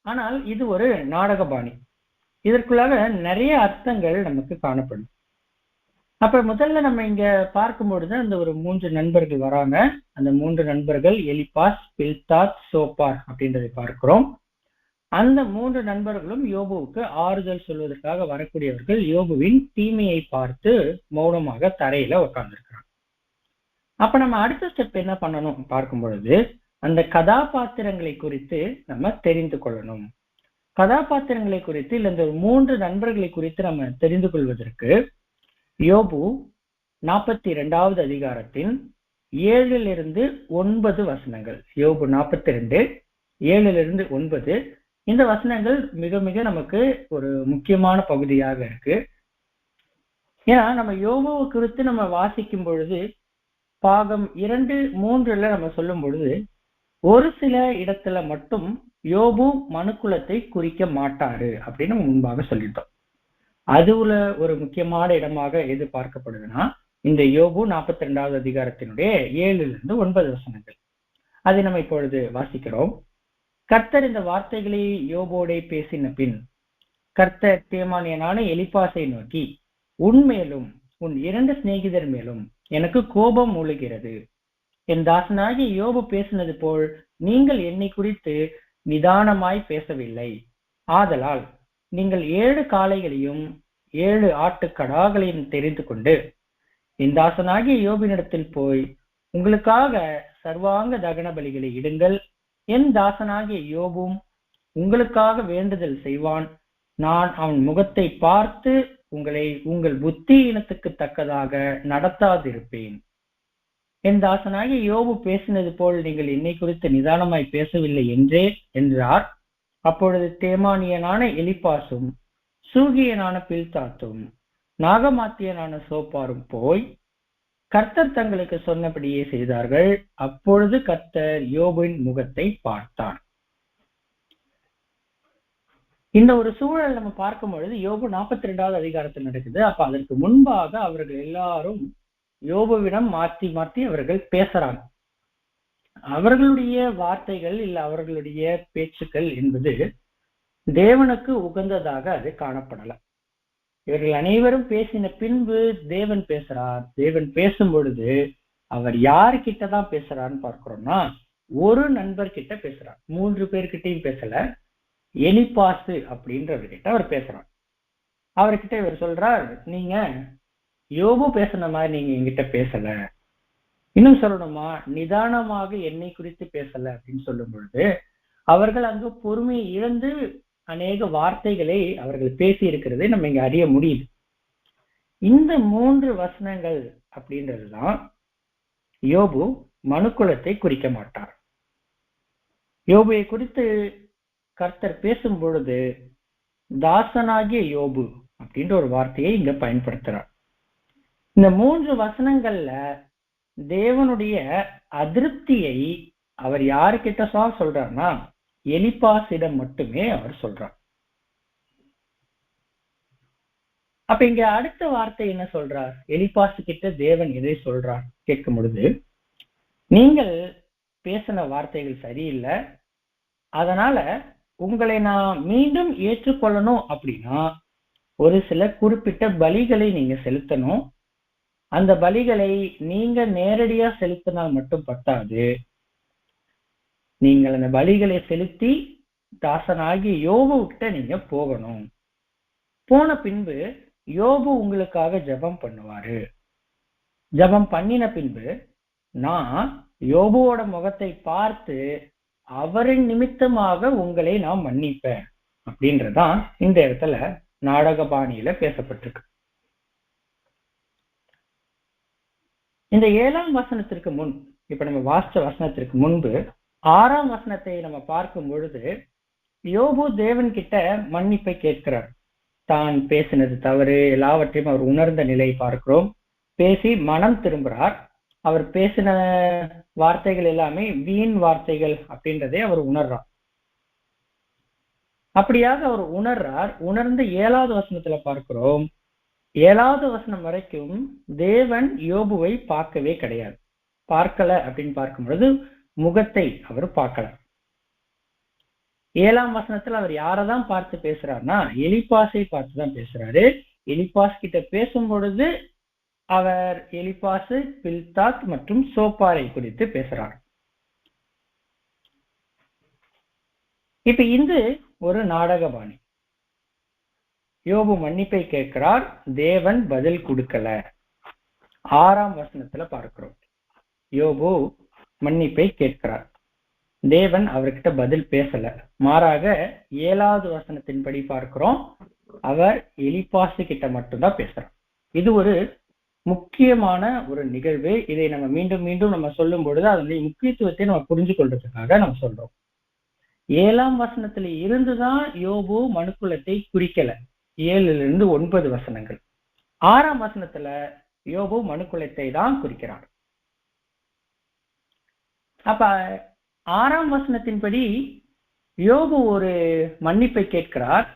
ஆனால் இது ஒரு நாடக பாணி. இதற்குள்ளாக நிறைய அர்த்தங்கள் நமக்கு காணப்படும். அப்ப முதல்ல நம்ம இங்க பார்க்கும்பொழுது அந்த ஒரு 3 நண்பர்கள் வராங்க. அந்த 3 நண்பர்கள் எலிபாஸ், பில்தாத், சோப்பார் அப்படின்றதை பார்க்கிறோம். அந்த 3 நண்பர்களும் யோபுவுக்கு ஆறுதல் சொல்வதற்காக வரக்கூடியவர்கள் யோபுவின் தீமையை பார்த்து மௌனமாக தரையில உட்கார்ந்துருக்கிறாங்க. அப்ப நம்ம அடுத்த ஸ்டெப் என்ன பண்ணணும் பார்க்கும் பொழுது, அந்த கதாபாத்திரங்களை குறித்து நம்ம தெரிந்து கொள்ளணும். கதாபாத்திரங்களை குறித்து இல்ல இந்த 3 நண்பர்களை குறித்து நம்ம தெரிந்து கொள்வதற்கு யோபு 42வது அதிகாரத்தின் 7 - 9 வசனங்கள். யோபு 42 7 - 9 இந்த வசனங்கள் மிக மிக நமக்கு ஒரு முக்கியமான பகுதியாக இருக்கு. ஏன்னா நம்ம யோபுவை குறித்து நம்ம வாசிக்கும் பொழுது பாகம் 2, 3ல நம்ம சொல்லும் பொழுது ஒரு சில இடத்துல மட்டும் யோபு மனுக்குலத்தை குறிக்க மாட்டாரு அப்படின்னு முன்பாக சொல்லிட்டோம். அதுல ஒரு முக்கியமான இடமாக எது பார்க்கப்படுதுன்னா இந்த யோபு 42வது அதிகாரத்தினுடைய 7 - 9 வசனங்கள். அதை நம்ம இப்பொழுது வாசிக்கிறோம். கர்த்தர் இந்த வார்த்தைகளை யோபோடே பேசின பின் கர்த்தர் தேமானியனான எலிபாசை நோக்கி, உன்மேலும் உன் 2 சிநேகிதர் மேலும் எனக்கு கோபம் மூழுகிறது. என் தாசனாகிய யோபு பேசினது போல் நீங்கள் என்னை குறித்து நிதானமாய் பேசவில்லை. ஆதலால் நீங்கள் 7 காளைகளையும் 7 ஆட்டுக்கடாக்களையும் தெரிந்து கொண்டு என் தாசனாகிய யோபினிடத்தில் போய் உங்களுக்காக சர்வாங்க தகன பலிகளை இடுங்கள். என் தாசனாகிய யோபும் உங்களுக்காக வேண்டுதல் செய்வான். நான் அவன் முகத்தை பார்த்து உங்களை உங்கள் புத்தி இனத்துக்கு தக்கதாக நடத்தாதிருப்பேன். என் தாசனாகிய யோபு பேசினது போல் நீங்கள் என்னை குறித்து நிதானமாய் பேசவில்லை என்றார். அப்பொழுது தேமானியனான எலிபாசும் சூகியனான பில்தாத்தும் நாகமாத்தியனான சோப்பாரும் போய் கர்த்தர் தங்களுக்கு சொன்னபடியே செய்தார்கள். அப்பொழுது கர்த்தர் யோபின் முகத்தை பார்த்தார். இந்த ஒரு சூழல் நம்ம பார்க்கும் பொழுது யோபு 42வது அதிகாரத்தில் நடக்குது. அப்ப அதற்கு முன்பாக அவர்கள் எல்லாரும் யோபுவிடம் மாற்றி மாற்றி அவர்கள் பேசுறாங்க. அவர்களுடைய வார்த்தைகள் இல்ல அவர்களுடைய பேச்சுக்கள் என்பது தேவனுக்கு உகந்ததாக அது காணப்படல. இவர்கள் அனைவரும் பேசின பின்பு தேவன் பேசுறார். தேவன் பேசும் பொழுது அவர் யாருக்கிட்டதான் பேசுறான்னு பார்க்கிறோம்னா ஒரு நண்பர் கிட்ட பேசுறார். 3 பேர்கிட்டையும் பேசல. எலிபாசு அப்படின்றவர்கிட்ட அவர் பேசுறார். அவர்கிட்ட இவர் சொல்றார், நீங்க யோபு பேசுன மாதிரி நீங்க என்கிட்ட பேசல, இன்னும் சொல்லணுமா நிதானமாக என்னை குறித்து பேசல அப்படின்னு சொல்லும் பொழுது அவர்கள் அங்கு பொறுமையை இழந்து அநேக வார்த்தைகளை அவர்கள் பேசி இருக்கிறதை நம்ம இங்க அறிய முடியுது. இந்த 3 வசனங்கள் அப்படின்றதுதான் யோபு மனுக்குலத்தை குறிக்க மாட்டார். யோபுவை குறித்து கர்த்தர் பேசும் பொழுது தாசனாகிய யோபு அப்படின்ற ஒரு வார்த்தையை இங்க பயன்படுத்துறார். இந்த 3 வசனங்கள்ல தேவனுடைய அதிருப்தியை அவர் யாருக்கிட்ட சொல்றார்னா எலிபாசிடம் மட்டுமே அவர் சொல்றார். அப்ப இங்க அடுத்த வார்த்தை என்ன சொல்றார்? எலிபாசு கிட்ட தேவன் எதை சொல்றார் கேட்கும் பொழுது, நீங்கள் பேசின வார்த்தைகள் சரியில்லை, அதனால உங்களை நான் மீண்டும் ஏற்றுக்கொள்ளணும் அப்படின்னா ஒரு சில குறிப்பிட்ட பலிகளை நீங்க செலுத்தணும். அந்த பலிகளை நீங்க நேரடியா செலுத்தினால் மட்டும் பத்தாது, நீங்கள் அந்த பலிகளை செலுத்தி தாசனாகி யோபு கிட்ட நீங்க போகணும். போன பின்பு யோபு உங்களுக்காக ஜெபம் பண்ணுவாரு. ஜெபம் பண்ணின பின்பு நான் யோபுவோட முகத்தை பார்த்து அவரின் நிமித்தமாக உங்களை நான் மன்னிப்பேன் அப்படின்றதான் இந்த இடத்துல நாடக பாணியில பேசப்பட்டிருக்கு. இந்த 7ஆம் வசனத்திற்கு முன், இப்ப நம்ம வாசிச்ச வசனத்திற்கு முன்பு 6ஆம் வசனத்தை நம்ம பார்க்கும் பொழுது யோபு தேவன் கிட்ட மன்னிப்பை கேட்கிறார். தான் பேசினது தவறு எல்லாவற்றையும் அவர் உணர்ந்த நிலை பார்க்கிறோம். பேசி மனம் திரும்புறார். அவர் பேசின வார்த்தைகள் எல்லாமே வீண் வார்த்தைகள் அப்படின்றதை அவர் உணர்றார். அப்படியாக அவர் உணர்றார். உணர்ந்து 7வது வசனத்துல பார்க்கிறோம், 7வது வசனம் வரைக்கும் தேவன் யோபுவை பார்க்கவே கிடையாது. பார்க்கல அப்படின்னு பார்க்கும் பொழுது முகத்தை அவர் பார்க்கல. 7ஆம் வசனத்துல அவர் யாரதான் பார்த்து பேசுறாருன்னா எலிப்பாசை பார்த்துதான் பேசுறாரு. எலிப்பாஸ் கிட்ட பேசும் பொழுது அவர் எலிப்பாசு, பில்தாத் மற்றும் சோப்பாரை குறித்து பேசுறார். இப்ப இது ஒரு நாடகபாணி. யோபு மன்னிப்பை கேட்கிறார், தேவன் பதில் கொடுக்கல. 6ஆம் வசனத்துல பார்க்கிறோம், யோபு மன்னிப்பை கேட்கிறார், தேவன் அவர்கிட்ட பதில் பேசல. மாறாக 7வது வசனத்தின்படி பார்க்கிறோம், அவர் எலிப்பாசு கிட்ட மட்டும்தான் பேசுறார். இது ஒரு முக்கியமான ஒரு நிகழ்வு. இதை நம்ம மீண்டும் மீண்டும் நம்ம சொல்லும் பொழுது அதனுடைய முக்கியத்துவத்தை நம்ம புரிஞ்சு கொள்றதுக்காக நம்ம சொல்றோம். 7ஆம் வசனத்துல இருந்துதான் யோபு மனுக்குலத்தை குறிக்கல. 7லிருந்து 9 வசனங்கள். 6ஆம் வசனத்துல யோபு மனுக்குலத்தை தான் குறிக்கிறார். அப்ப 6ஆம் வசனத்தின்படி யோபு ஒரு மன்னிப்பை கேட்கிறார்.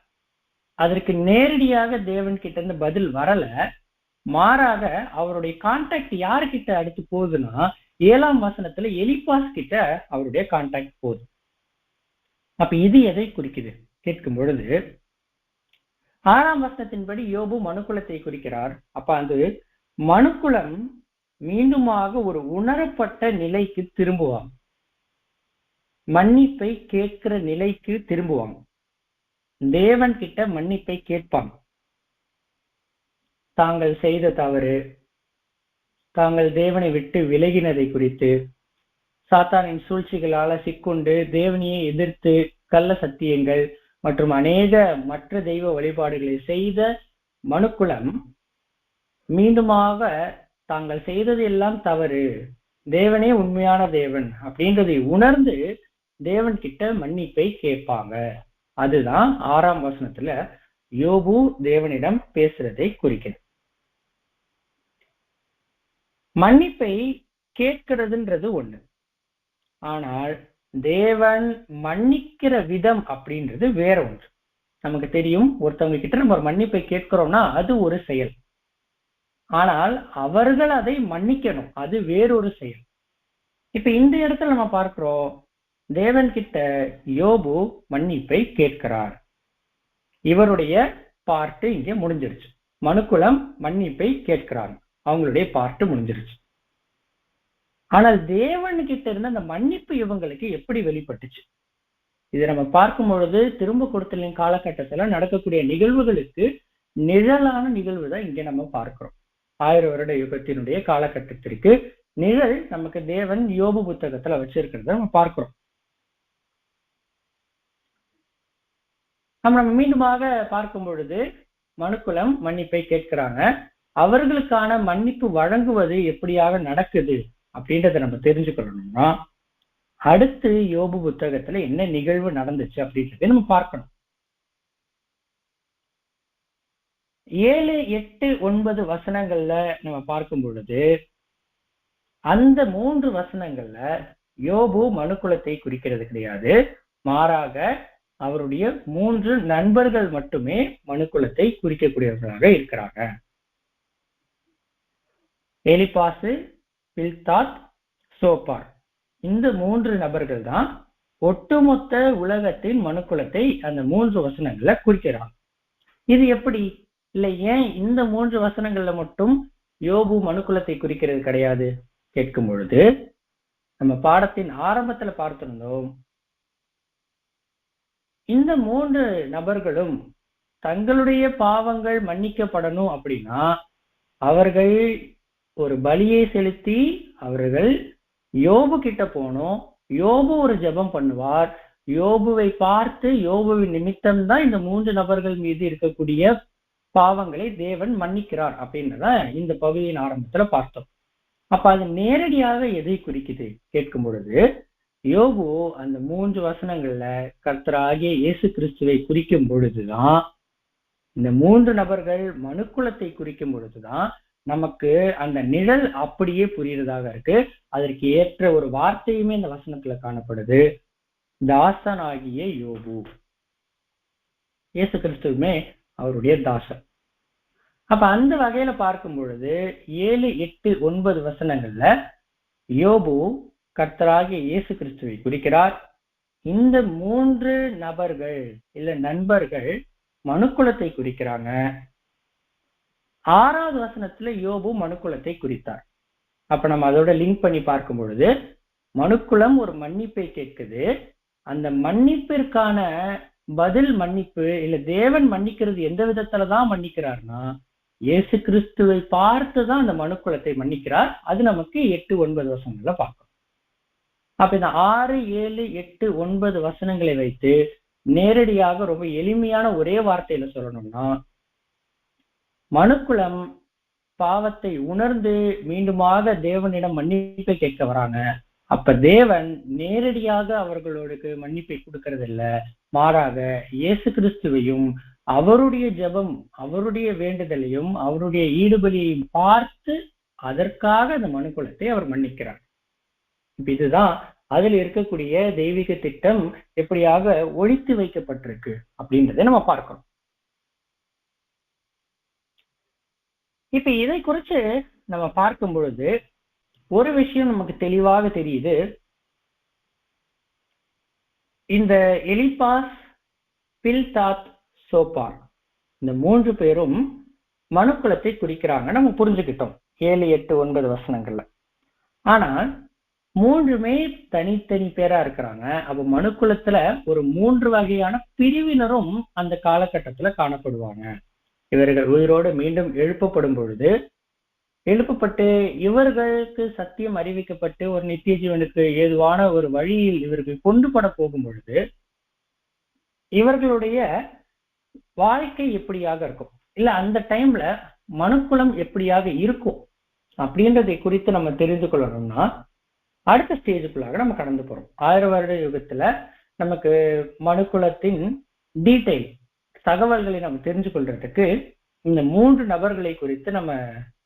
அதற்கு நேரடியாக தேவன் கிட்ட இருந்து பதில் வரல. மாறாக அவருடைய கான்டாக்ட் யாருக்கிட்ட அடுத்து போகுதுன்னா 7ஆம் வசனத்துல எலிப்பாஸ் கிட்ட அவருடைய கான்டாக்ட் போகுது. அப்ப இது எதை குறிக்குது கேட்கும் பொழுது 6ஆம் வசனத்தின்படி யோபு மனுக்குலத்தை குறிக்கிறார். அப்ப அந்த மனுக்குலம் மீண்டுமாக ஒரு உணரப்பட்ட நிலைக்கு திரும்புவாங்க, மன்னிப்பை கேட்கிற நிலைக்கு திரும்புவாங்க, தேவன் கிட்ட மன்னிப்பை கேட்பாங்க. தாங்கள் செய்த தவறு, தாங்கள் தேவனை விட்டு விலகினதை குறித்து, சாத்தானின் சூழ்ச்சிகளால சிக்கொண்டு தேவனையை எதிர்த்து கள்ள சத்தியங்கள் மற்றும் அநேக மற்ற தெய்வ வழிபாடுகளை செய்த மனுக்குலம் மீண்டுமாக தாங்கள் செய்தது எல்லாம் தவறு, தேவனே உண்மையான தேவன் அப்படின்றதை உணர்ந்து தேவன் கிட்ட மன்னிப்பை கேட்பாங்க. அதுதான் 6ஆம் வசனத்துல யோபு தேவனிடம் பேசுறதை குறிக்கிறது. மன்னிப்பை கேட்கிறதுன்றது ஒண்ணு, ஆனால் தேவன் மன்னிக்கிற விதம் அப்படின்றது வேற ஒன்று. நமக்கு தெரியும், ஒருத்தவங்க கிட்ட நம்ம ஒரு மன்னிப்பை கேட்கிறோம்னா அது ஒரு செயல், ஆனால் அவர்கள் அதை மன்னிக்கணும், அது வேறொரு செயல். இப்ப இந்த இடத்துல நம்ம பார்க்கிறோம், தேவன் கிட்ட யோபு மன்னிப்பை கேட்கிறார். இவருடைய பார்ட்டு இங்க முடிஞ்சிருச்சு. மனுக்குலம் மன்னிப்பை கேட்கிறாங்க, அவங்களுடைய பார்ட்டு முடிஞ்சிருச்சு. ஆனால் தேவன் கிட்ட இருந்த அந்த மன்னிப்பு இவங்களுக்கு எப்படி வெளிப்பட்டுச்சு? இதை நம்ம பார்க்கும் பொழுது திரும்ப கொடுத்தலின் காலகட்டத்துல நடக்கக்கூடிய நிகழ்வுகளுக்கு நிழலான நிகழ்வு தான் இங்க நம்ம பார்க்கிறோம். 1000 வருட யுகத்தினுடைய காலகட்டத்திற்கு நிழல் நமக்கு தேவன் யோபு புத்தகத்துல வச்சிருக்கிறத நம்ம பார்க்கிறோம். நம்ம மீண்டுமாக பார்க்கும் பொழுது மனுக்குலம் மன்னிப்பை கேட்கிறாங்க. அவர்களுக்கான மன்னிப்பு வழங்குவது எப்படியாக நடக்குது அப்படின்றத நம்ம தெரிஞ்சுக்கணும்னா அடுத்து யோபு புத்தகத்துல என்ன நிகழ்வு நடந்துச்சு அப்படின்றத நம்ம பார்க்கணும். 7, 8, 9 வசனங்கள்ல நம்ம பார்க்கும் பொழுது அந்த 3 வசனங்கள்ல யோபு மனுக்குலத்தை குறிக்கிறது கிடையாது. மாறாக அவருடைய 3 நண்பர்கள் மட்டுமே மனுக்குலத்தை குறிக்கக்கூடியவர்களாக இருக்கிறாங்க. எலிப்பாசு, பில்தாத், சோப்பார், இந்த 3 நபர்கள் தான் ஒட்டுமொத்த உலகத்தின் மனுக்குலத்தை அந்த 3 வசனங்கள்ல குறிக்கிறாங்க. இது எப்படி? இல்லை, ஏன் இந்த 3 வசனங்கள்ல மட்டும் யோபு மனுக்குலத்தை குறிக்கிறது கிடையாது கேட்கும் பொழுது நம்ம பாடத்தின் ஆரம்பத்துல பார்த்திருந்தோம், இந்த 3 நபர்களும் தங்களுடைய பாவங்கள் மன்னிக்கப்படணும் அப்படின்னா அவர்கள் ஒரு பலியை செலுத்தி அவர்கள் யோபு கிட்ட போனோம், யோபு ஒரு ஜெபம் பண்ணுவார், யோபுவை பார்த்து யோபுவின் நிமித்தம் தான் இந்த 3 நபர்கள் மீது இருக்கக்கூடிய பாவங்களை தேவன் மன்னிக்கிறார் அப்படின்றத இந்த பகுதியின் ஆரம்பத்துல பார்த்தோம். அப்ப அது நேரடியாக எதை குறிக்குது கேட்கும் பொழுது யோபு அந்த 3 வசனங்கள்ல கர்த்தராகிய இயேசு கிறிஸ்துவை குறிக்கும் பொழுதுதான், இந்த 3 நபர்கள் மனுக்குலத்தை குறிக்கும் பொழுதுதான் நமக்கு அந்த நிழல் அப்படியே புரியுறதாக இருக்கு. அதற்கு ஏற்ற ஒரு வார்த்தையுமே இந்த வசனத்துல காணப்படுது, தாசனாகிய யோபு. இயேசு கிறிஸ்துவுமே அவருடைய தாசன். அப்ப அந்த வகையில பார்க்கும் பொழுது 7, 8, 9 வசனங்கள்ல யோபு கர்த்தராகிய இயேசு கிறிஸ்துவை குறிக்கிறார். இந்த 3 நபர்கள் இல்ல நண்பர்கள் மனுக்குலத்தை குறிக்கிறாங்க. 6வது வசனத்துல யோபு மனுக்குலத்தை குறித்தார். அப்ப நம்ம அதோட லிங்க் பண்ணி பார்க்கும் பொழுது மனுக்குலம் ஒரு மன்னிப்பை கேட்குது. அந்த மன்னிப்பிற்கான பதில் மன்னிப்பு இல்ல தேவன் மன்னிக்கிறது எந்த விதத்துலதான் மன்னிக்கிறார்னா இயேசு கிறிஸ்துவை பார்த்துதான் அந்த மனுக்குலத்தை மன்னிக்கிறார். அது நமக்கு 8, 9 வசனங்களை பார்க்கணும். அப்ப இந்த 6, 7, 8, 9 வசனங்களை வைத்து நேரடியாக ரொம்ப எளிமையான ஒரே வார்த்தையில சொல்லணும்னா மனுக்குலம் பாவத்தை உணர்ந்து மீண்டுமாக தேவனிடம் மன்னிப்பை கேட்க வராங்க. அப்ப தேவன் நேரடியாக அவர்களுக்கு மன்னிப்பை கொடுக்கறது இல்ல, மாறாக இயேசு கிறிஸ்துவையும் அவருடைய ஜெபம் அவருடைய வேண்டுதலையும் அவருடைய ஈடுபலியையும் பார்த்து அதற்காக அந்த மனுக்குலத்தை அவர் மன்னிக்கிறார். இப்ப இதுதான் அதில் இருக்கக்கூடிய தெய்வீக திட்டம் எப்படியாக ஒழித்து வைக்கப்பட்டிருக்கு அப்படின்றத நம்ம பார்க்கணும். இப்ப இதை குறித்து நம்ம பார்க்கும் பொழுது ஒரு விஷயம் நமக்கு தெளிவாக தெரியுது. இந்த எலிபாஸ், பில்தாத், சோப்பார் இந்த 3 பேரும் மனுக்குலத்தை குறிக்கிறாங்க, நம்ம புரிஞ்சுக்கிட்டோம் 7, 8, 9 வசனங்கள்ல. ஆனால் 3மே தனித்தனி பேரா இருக்கிறாங்க. அப்ப மனுக்குலத்துல ஒரு 3 வகையான பிரிவினரும் அந்த காலகட்டத்துல காணப்படுவாங்க. இவர்கள் உயிரோடு மீண்டும் எழுப்பப்படும் பொழுது எழுப்பப்பட்டு இவர்களுக்கு சத்தியம் அறிவிக்கப்பட்டு ஒரு நித்திய ஜீவனுக்கு ஏதுவான ஒரு வழியில் இவர்கள் கொண்டு பட போகும் பொழுது இவர்களுடைய வாழ்க்கை எப்படியாக இருக்கும், இல்ல அந்த டைம்ல மனுக்குலம் எப்படியாக இருக்கும் அப்படின்றதை குறித்து நம்ம தெரிந்து கொள்ளணும்னா அடுத்த ஸ்டேஜுக்குள்ளாக நம்ம கடந்து போறோம். 1000 வருட யுகத்துல நமக்கு மனுக்குலத்தின் டீட்டெயில் தகவல்களை நம்ம தெரிஞ்சு கொள்றதுக்கு இந்த 3 நபர்களை குறித்து நம்ம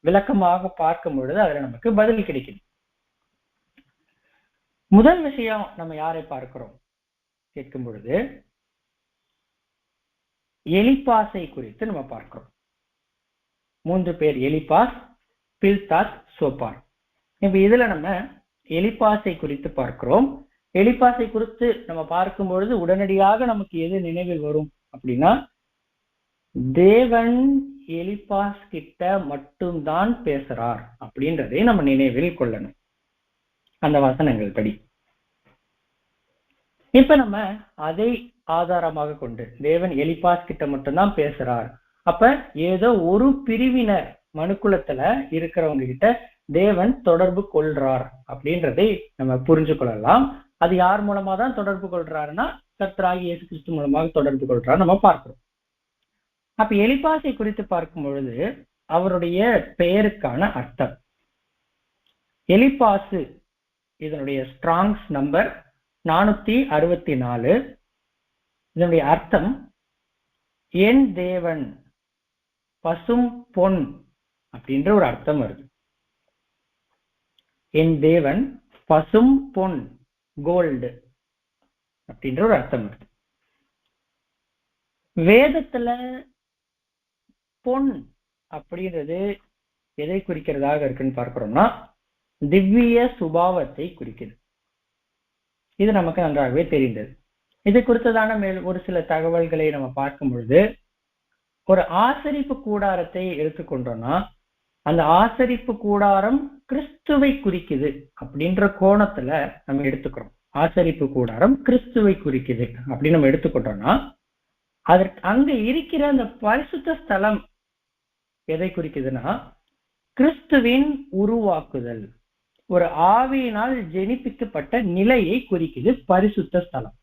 விளக்கமாக பார்க்கும் பொழுது அதுல நமக்கு பதில் கிடைக்குது. முதல் விஷயம் நம்ம யாரை பார்க்கிறோம் கேட்கும் பொழுது எலிபாஸை குறித்து நம்ம பார்க்கிறோம். 3 பேர் எலிபாஸ், பில்தாத், சோப்பார். இப்ப இதுல நம்ம எலிபாஸை குறித்து பார்க்கிறோம். எலிபாஸை குறித்து நம்ம பார்க்கும் பொழுது உடனடியாக நமக்கு எது நினைவில் வரும் அப்படின்னா தேவன் எலிபாஸ் கிட்ட மட்டும்தான் பேசுறார் அப்படின்றதை நம்ம நினைவில் கொள்ளணும் அந்த வசனங்கள் படி. இப்ப நம்ம அதை ஆதாரமாக கொண்டு தேவன் எலிபாஸ் கிட்ட மட்டும்தான் பேசுறார், அப்ப ஏதோ ஒரு பிரிவினர் மனுக்குலத்துல இருக்கிறவங்க கிட்ட தேவன் தொடர்பு கொள்றார் அப்படின்றதை நம்ம புரிஞ்சு கொள்ளலாம். அது யார் மூலமா தான் தொடர்பு கொள்றாருன்னா கர்த்தராகிய இயேசு கிறிஸ்து மூலமாக தொடர்பு கொள்றார் நம்ம பார்க்கிறோம். அப்ப எலிபாஸை குறித்து பார்க்கும் பொழுது அவருடைய பெயருக்கான அர்த்தம் எலிபாசு, இதனுடைய ஸ்ட்ராங்ஸ் நம்பர் 464. இதனுடைய அர்த்தம் என் தேவன் பசும் பொன் அப்படின்ற ஒரு அர்த்தம் வருது. என் தேவன் பசும் பொன், கோல்டு அப்படின்ற ஒரு அர்த்தம் வருது. வேதத்துல பொன் அப்படின்றது எதை குறிக்கிறதாக இருக்குன்னு பார்க்கிறோம்னா திவ்ய சுபாவத்தை குறிக்குது. இது நமக்கு நன்றாகவே தெரிந்தது. இதை குறித்ததான ஒரு சில தகவல்களை நம்ம பார்க்கும் பொழுது ஒரு ஆசரிப்பு கூடாரத்தை எடுத்துக்கொண்டோம்னா அந்த ஆசரிப்பு கூடாரம் கிறிஸ்துவை குறிக்குது அப்படின்ற கோணத்துல நம்ம எடுத்துக்கிறோம். ஆசரிப்பு கூடாரம் கிறிஸ்துவை குறிக்குது அப்படின்னு நம்ம எடுத்துக்கிட்டோம்னா அதற்கு அங்க இருக்கிற அந்த பரிசுத்த ஸ்தலம் எதை குறிக்குதுன்னா கிறிஸ்துவின் உருவாக்குதல், ஒரு ஆவியினால் ஜெனிப்பிக்கப்பட்ட நிலையை குறிக்குது பரிசுத்த ஸ்தலம்.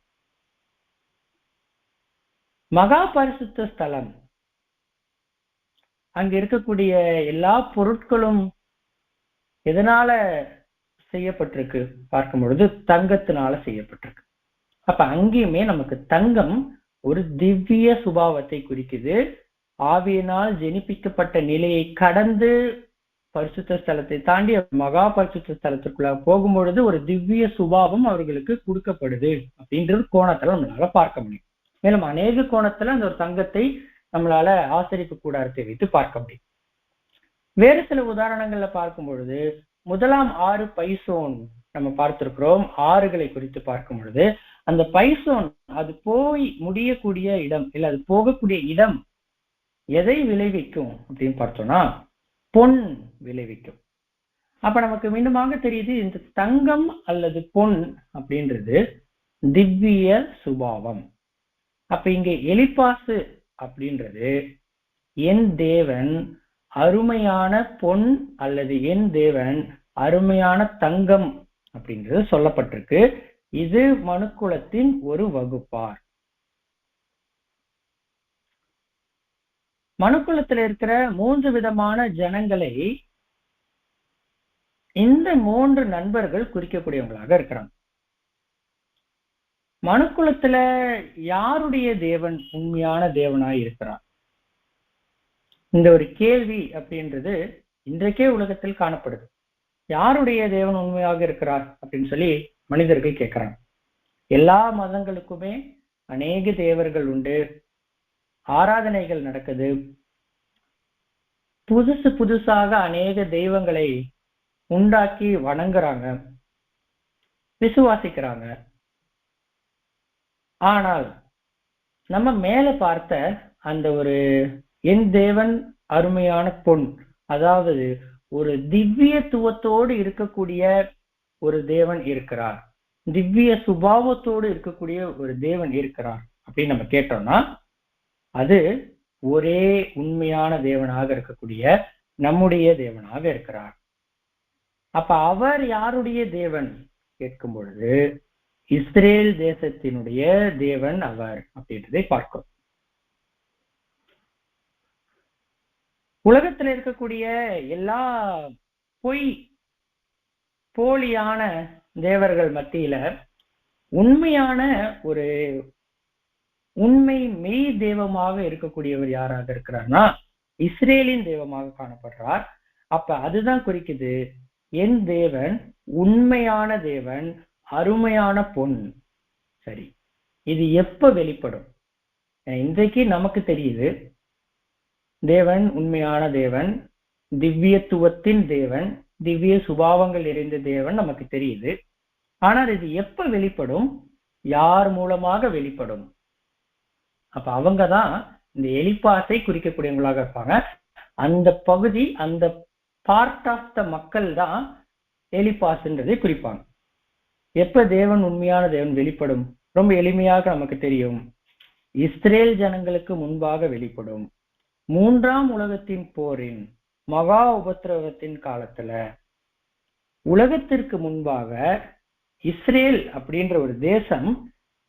மகா பரிசுத்த ஸ்தலம் அங்க இருக்கக்கூடிய எல்லா பொருட்களும் எதனால செய்யப்பட்டிருக்கு பார்க்கும் பொழுது தங்கத்தினால செய்யப்பட்டிருக்கு. அப்ப அங்கேயுமே நமக்கு தங்கம் ஒரு திவ்ய சுபாவத்தை குறிக்குது. ஆவியினால் ஜெனிப்பிக்கப்பட்ட நிலையை கடந்து பரிசுத்த ஸ்தலத்தை தாண்டி மகா பரிசுத்த ஸ்தலத்திற்குள்ள போகும்பொழுது ஒரு திவ்ய சுபாவம் அவர்களுக்கு கொடுக்கப்படுது அப்படின்ற கோணத்துல நம்மளால பார்க்க முடியும். மேலும் அநேக கோணத்துல அந்த ஒரு தங்கத்தை நம்மளால ஆசரிப்பு கூடாரத்தை வைத்து பார்க்க முடியும். வேறு சில உதாரணங்கள்ல பார்க்கும் பொழுது 1 ஆறு பைசோன் நம்ம பார்த்திருக்கிறோம். ஆறுகளை குறித்து பார்க்கும் பொழுது அந்த பைசோன் அது போய் முடியக்கூடிய இடம் இல்ல அது போகக்கூடிய இடம் எதை விளைவிக்கும் அப்படின்னு பார்த்தோம்னா பொன் விளைவிக்கும். அப்ப நமக்கு மீண்டுமாக தெரியுது இந்த தங்கம் அல்லது பொன் அப்படின்றது திவ்ய சுபாவம். அப்ப இங்க எலிப்பாசு அப்படின்றது என் தேவன் அருமையான பொன் அல்லது என் தேவன் அருமையான தங்கம் அப்படின்றது சொல்லப்பட்டிருக்கு. இது மனுக்குலத்தின் ஒரு வகுப்பார். மனுக்குலத்துல இருக்கிற 3 விதமான ஜனங்களை இந்த 3 நண்பர்கள் குறிக்கக்கூடியவங்களாக இருக்கிறாங்க. மனுக்குலத்துல யாருடைய தேவன் உண்மையான தேவனாய் இருக்கிறார்? இந்த ஒரு கேள்வி அப்படின்றது இன்றைக்கே உலகத்தில் காணப்படுது. யாருடைய தேவன் உண்மையாக இருக்கிறார் அப்படின்னு சொல்லி மனிதர்கள் கேட்கிறாங்க. எல்லா மதங்களுக்குமே அநேக தேவர்கள் உண்டு, ஆராதனைகள் நடக்குது, புதுசாக அநேக தெய்வங்களை உண்டாக்கி வணங்குறாங்க, விசுவாசிக்கிறாங்க. ஆனால் நம்ம மேல பார்த்த அந்த ஒரு என் தேவன் அருமையான பொன், அதாவது ஒரு திவ்யத்துவத்தோடு இருக்கக்கூடிய ஒரு தேவன் இருக்கிறார், திவ்ய சுபாவத்தோடு இருக்கக்கூடிய ஒரு தேவன் இருக்கிறார் அப்படின்னு நம்ம கேட்டோம்னா அது ஒரே உண்மையான தேவனாக இருக்கக்கூடிய நம்முடைய தேவனாக இருக்கிறார். அப்ப அவர் யாருடைய தேவன் கேட்கும் பொழுது இஸ்ரேல் தேசத்தினுடைய தேவன் அவர் அப்படின்றதை பார்க்கிறோம். உலகத்தில் இருக்கக்கூடிய எல்லா போலியான தேவர்கள் மத்தியில உண்மையான ஒரு உண்மை மெய் தெய்வமாக இருக்கக்கூடியவர் யாராக இருக்கிறார்னா இஸ்ரேலின் தெய்வமாக காணப்படுறார். அப்ப அதுதான் குறிக்குது என் தேவன் உண்மையான தேவன் அருமையான பொன். சரி, இது எப்ப வெளிப்படும்? இன்றைக்கு நமக்கு தெரியுது தேவன் உண்மையான தேவன், திவ்யத்துவத்தின் தேவன், திவ்ய சுபாவங்கள் நிறைந்த தேவன் நமக்கு தெரியுது. ஆனால் இது எப்ப வெளிப்படும்? யார் மூலமாக வெளிப்படும்? அப்ப அவங்கதான் இந்த எலிப்பாசை குறிக்கக்கூடியவங்களாக இருப்பாங்க. அந்த பகுதி, அந்த பார்ட் ஆஃப் த மக்கள் தான் எலிப்பாஸ்ன்றதை குறிப்பாங்க. எப்ப தேவன் உண்மையான தேவன் வெளிப்படும்? ரொம்ப எளிமையாக நமக்கு தெரியும், இஸ்ரேல் ஜனங்களுக்கு முன்பாக வெளிப்படும். 3ஆம் உலகத்தின் போரின் மகா உபத்திரவத்தின் காலத்துல உலகத்திற்கு முன்பாக இஸ்ரேல் அப்படின்ற ஒரு தேசம்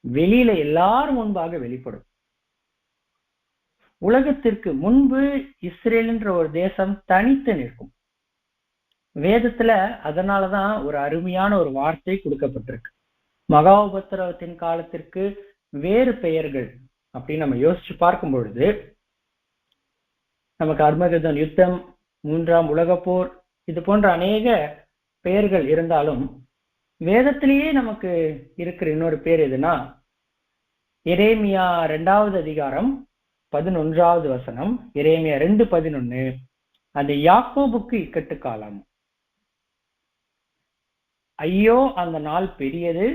வெளியில எல்லாரும் முன்பாக வெளிப்படும். உலகத்திற்கு முன்பு இஸ்ரேல் என்ற ஒரு தேசம் தனித்து நிற்கும். வேதத்துல அதனாலதான் ஒரு அருமையான ஒரு வார்த்தை கொடுக்கப்பட்டிருக்கு. மகா உபத்திரவத்தின் காலத்திற்கு வேறு பெயர்கள் அப்படின்னு நம்ம யோசிச்சு பார்க்கும் பொழுது நமக்கு அர்மகதோன் யுத்தம், 3ஆம் உலக போர், இது போன்ற அநேக பெயர்கள் இருந்தாலும் வேதத்திலேயே நமக்கு இருக்கிற இன்னொரு பேர் எதுனா எரேமியா 2வது அதிகாரம் 11வது வசனம், எரேமியா 2:11, அது யாக்கோபுக்கு இக்கட்டு காலம். ஐயோ, அந்த நாள் பெரியது,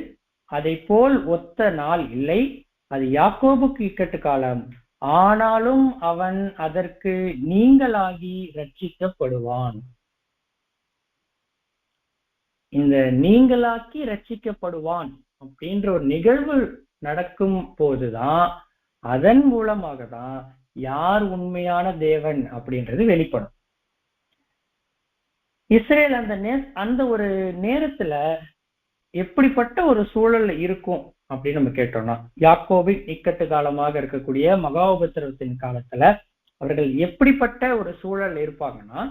அதை போல் ஒத்த நாள் இல்லை. அது யாக்கோபுக்கு இக்கட்டு காலம், ஆனாலும் அவன் அதற்கு நீங்களாகி ரட்சிக்கப்படுவான். இந்த நீங்களாக்கி ரட்சிக்கப்படுவான் அப்படின்ற ஒரு நிகழ்வு நடக்கும் போதுதான், அதன் மூலமாக தான் யார் உண்மையான தேவன் அப்படின்றது வெளிப்படும். இஸ்ரேல் அந்த ஒரு நேரத்துல எப்படிப்பட்ட ஒரு சூழல் இருக்கும் அப்படின்னு நம்ம கேட்டோம்னா, யாக்கோபின் இக்கட்டு காலமாக இருக்கக்கூடிய மகா உபத்திரவத்தின் காலத்துல அவர்கள் எப்படிப்பட்ட ஒரு சூழல் இருப்பாங்கன்னா,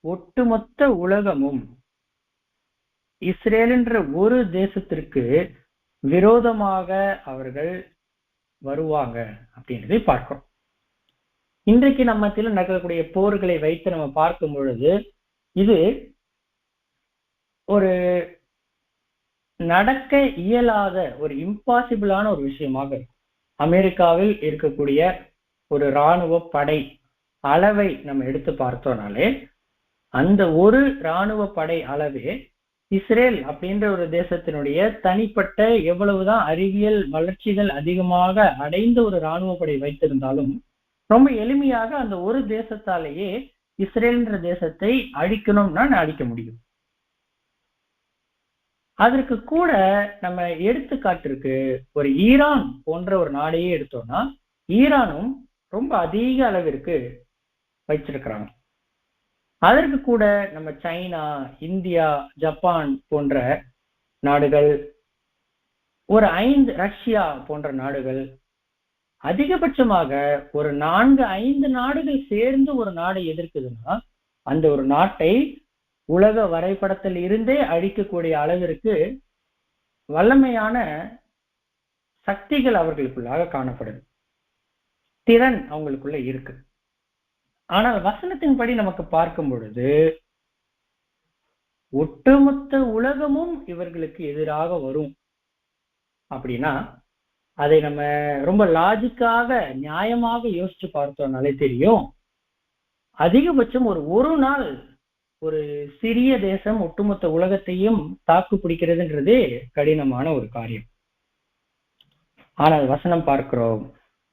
ஒட்டுமொத்த உலகமும் இஸ்ரேல் என்ற ஒரு தேசத்திற்கு விரோதமாக அவர்கள் வருவாங்க அப்படின்றதை பார்க்கிறோம். இன்றைக்கு நம்ம நடக்கக்கூடிய போர்களை வைத்து நம்ம பார்க்கும் பொழுது இது ஒரு நடக்க இயலாத ஒரு இம்பாசிபிளான ஒரு விஷயமாக இருக்கும். அமெரிக்காவில் இருக்கக்கூடிய ஒரு இராணுவ படை அளவை நம்ம எடுத்து பார்த்தோம்னாலே அந்த ஒரு இராணுவ படை அளவே இஸ்ரேல் அப்படின்ற ஒரு தேசத்தினுடைய தனிப்பட்ட எவ்வளவுதான் அறிவியல் வளர்ச்சிகள் அதிகமாக அடைந்த ஒரு இராணுவ படை வைத்திருந்தாலும் ரொம்ப எளிமையாக அந்த ஒரு தேசத்தாலேயே இஸ்ரேல்ன்ற தேசத்தை அழிக்கணும்னா அழிக்க முடியும். அதற்கு கூட நம்ம எடுத்துக்காட்டிற்கு ஒரு ஈரான் போன்ற ஒரு நாடையே எடுத்தோம்னா, ஈரானும் ரொம்ப அதிக அளவிற்கு வச்சிருக்கிறாங்க. அதற்கு கூட நம்ம சைனா, இந்தியா, ஜப்பான் போன்ற நாடுகள், ஒரு 5 ரஷ்யா போன்ற நாடுகள், அதிகபட்சமாக ஒரு 4-5 நாடுகள் சேர்ந்து ஒரு நாடை எதிர்க்குதுன்னா அந்த ஒரு நாட்டை உலக வரைபடத்தில் இருந்தே அழிக்கக்கூடிய அளவிற்கு வல்லமையான சக்திகள் அவர்களுக்குள்ளாக காணப்படுது, திறன் அவங்களுக்குள்ள இருக்கு. ஆனால் வசனத்தின்படி நமக்கு பார்க்கும் பொழுது ஒட்டுமொத்த உலகமும் இவர்களுக்கு எதிராக வரும் அப்படின்னா அதை நம்ம ரொம்ப லாஜிக்காக நியாயமாக யோசிச்சு பார்த்தோம்னாலே தெரியும், அதிகபட்சம் ஒரு நாள் ஒரு சிறிய தேசம் ஒட்டுமொத்த உலகத்தையும் தாக்கு பிடிக்கிறதுன்றதே கடினமான ஒரு காரியம். ஆனால் வசனம் பார்க்கிறோம்,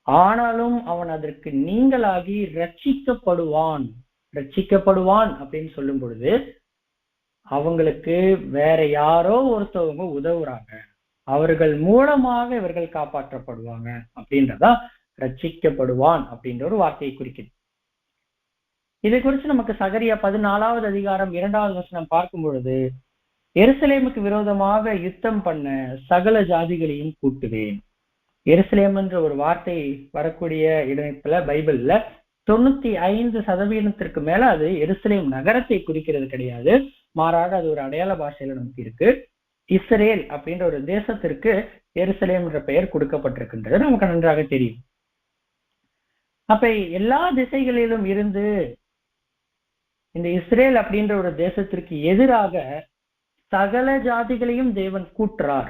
ஆனாலும் அவன் அதற்கு நீங்களாகி ரட்சிக்கப்படுவான். ரட்சிக்கப்படுவான் அப்படின்னு சொல்லும் பொழுது அவங்களுக்கு வேற யாரோ ஒருத்தவங்க உதவுறாங்க, அவர்கள் மூலமாக இவர்கள் காப்பாற்றப்படுவாங்க அப்படின்றதா ரட்சிக்கப்படுவான் அப்படின்ற ஒரு வார்த்தையை குறிக்குது. இதை குறித்து நமக்கு சகரியா 14வது அதிகாரம் 2வது வசனம் பார்க்கும் பொழுது, எருசலேமுக்கு விரோதமாக யுத்தம் பண்ண சகல ஜாதிகளையும் கூட்டுவேன். எருசலேம் என்ற ஒரு வார்த்தை வரக்கூடிய இடத்துல பைபிள்ல 95% மேல அது எருசலேம் நகரத்தை குறிக்கிறது கிடையாது, மாறாக அது ஒரு அடையாள பாஷையில நமக்கு இருக்கு. இஸ்ரேல் அப்படின்ற ஒரு தேசத்திற்கு எருசலேம் என்ற பெயர் கொடுக்கப்பட்டிருக்கின்றது நமக்கு நன்றாக தெரியும். அப்ப எல்லா திசைகளிலும் இருந்து இந்த இஸ்ரேல் அப்படின்ற ஒரு தேசத்திற்கு எதிராக சகல ஜாதிகளையும் தேவன் கூட்டுறார்.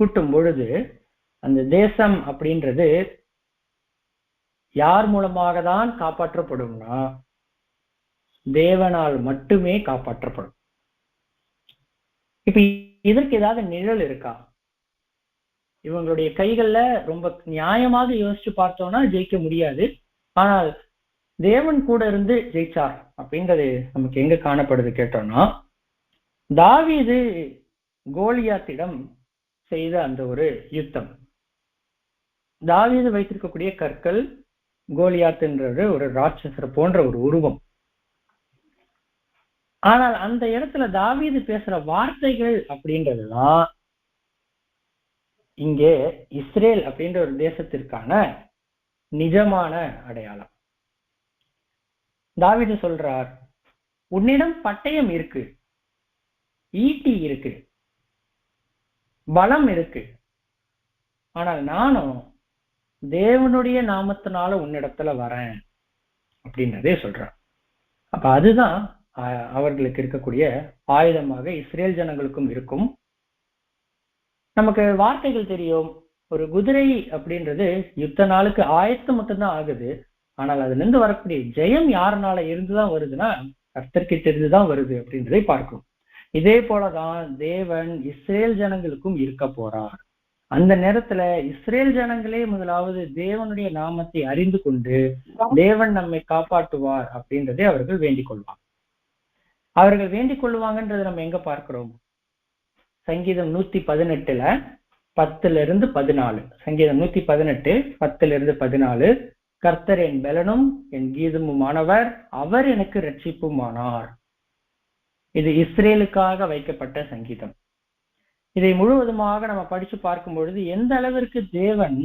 கூட்டும் பொழுது அந்த தேசம் அப்படின்றது யார் மூலமாக தான் காப்பாற்றப்படும்னா தேவனால் மட்டுமே காப்பாற்றப்படும். இப்ப இதற்கு ஏதாவது நிழல் இருக்கா? இவங்களுடைய கைகள்ல ரொம்ப நியாயமாக யோசிச்சு பார்த்தோம்னா ஜெயிக்க முடியாது, ஆனால் தேவன் கூட இருந்து ஜெயிச்சார் அப்படின்றது நமக்கு எங்க காணப்படுது கேட்டோம்னா, தாவீது கோலியாத்திடம் செய்த அந்த ஒரு யுத்தம். தாவீது வைத்திருக்கக்கூடிய கற்கள் கோலியாத்ன்றது ஒரு ராட்சசர் போன்ற ஒரு உருவம். ஆனால் அந்த இடத்துல தாவீது பேசுற வார்த்தைகள் அப்படின்றதுதான் இங்கே இஸ்ரேல் அப்படின்ற ஒரு தேசத்திற்கான நிஜமான அடையாளம். தாவீது சொல்றார், உன்னிடம் பட்டயம் இருக்கு, ஈட்டி இருக்கு, பலம் இருக்கு, ஆனால் நானும் தேவனுடைய நாமத்தினால உன்னிடத்துல வரேன் அப்படின்றதே சொல்றார். அப்ப அதுதான் அவர்களுக்கு இருக்கக்கூடிய ஆயுதமாக இஸ்ரேல் ஜனங்களுக்கும் இருக்கும். நமக்கு வார்த்தைகள் தெரியும், ஒரு குதிரை அப்படின்றது யுத்த நாளுக்கு ஆயத்தம் மட்டும்தான் ஆகுது, ஆனால் அதுல இருந்து வரக்கூடிய ஜெயம் யாருனால இருந்துதான் வருதுன்னா கர்த்தர்கிட்ட இருந்துதான் வருது அப்படின்றதை பார்க்கும். இதே போலதான் தேவன் இஸ்ரேல் ஜனங்களுக்கும் இருக்க போறார். அந்த நேரத்துல இஸ்ரேல் ஜனங்களே முதலாவது தேவனுடைய நாமத்தை அறிந்து கொண்டு தேவன் நம்மை காப்பாற்றுவார் அப்படின்றதை அவர்கள் வேண்டிக் கொள்வாங்க. அவர்கள் வேண்டிக் கொள்வாங்கன்றதை நம்ம எங்க பார்க்கிறோம்? சங்கீதம் 118ல 10-14. சங்கீதம் 118 10-14. கர்த்தர் என் பலனும் என் கீதமுமானவர், அவர் எனக்கு ரட்சிப்புமானார். இது இஸ்ரேலுக்காக வைக்கப்பட்ட சங்கீதம். இதை முழுவதுமாக நம்ம படிச்சு பார்க்கும் பொழுது எந்த அளவிற்கு தேவன்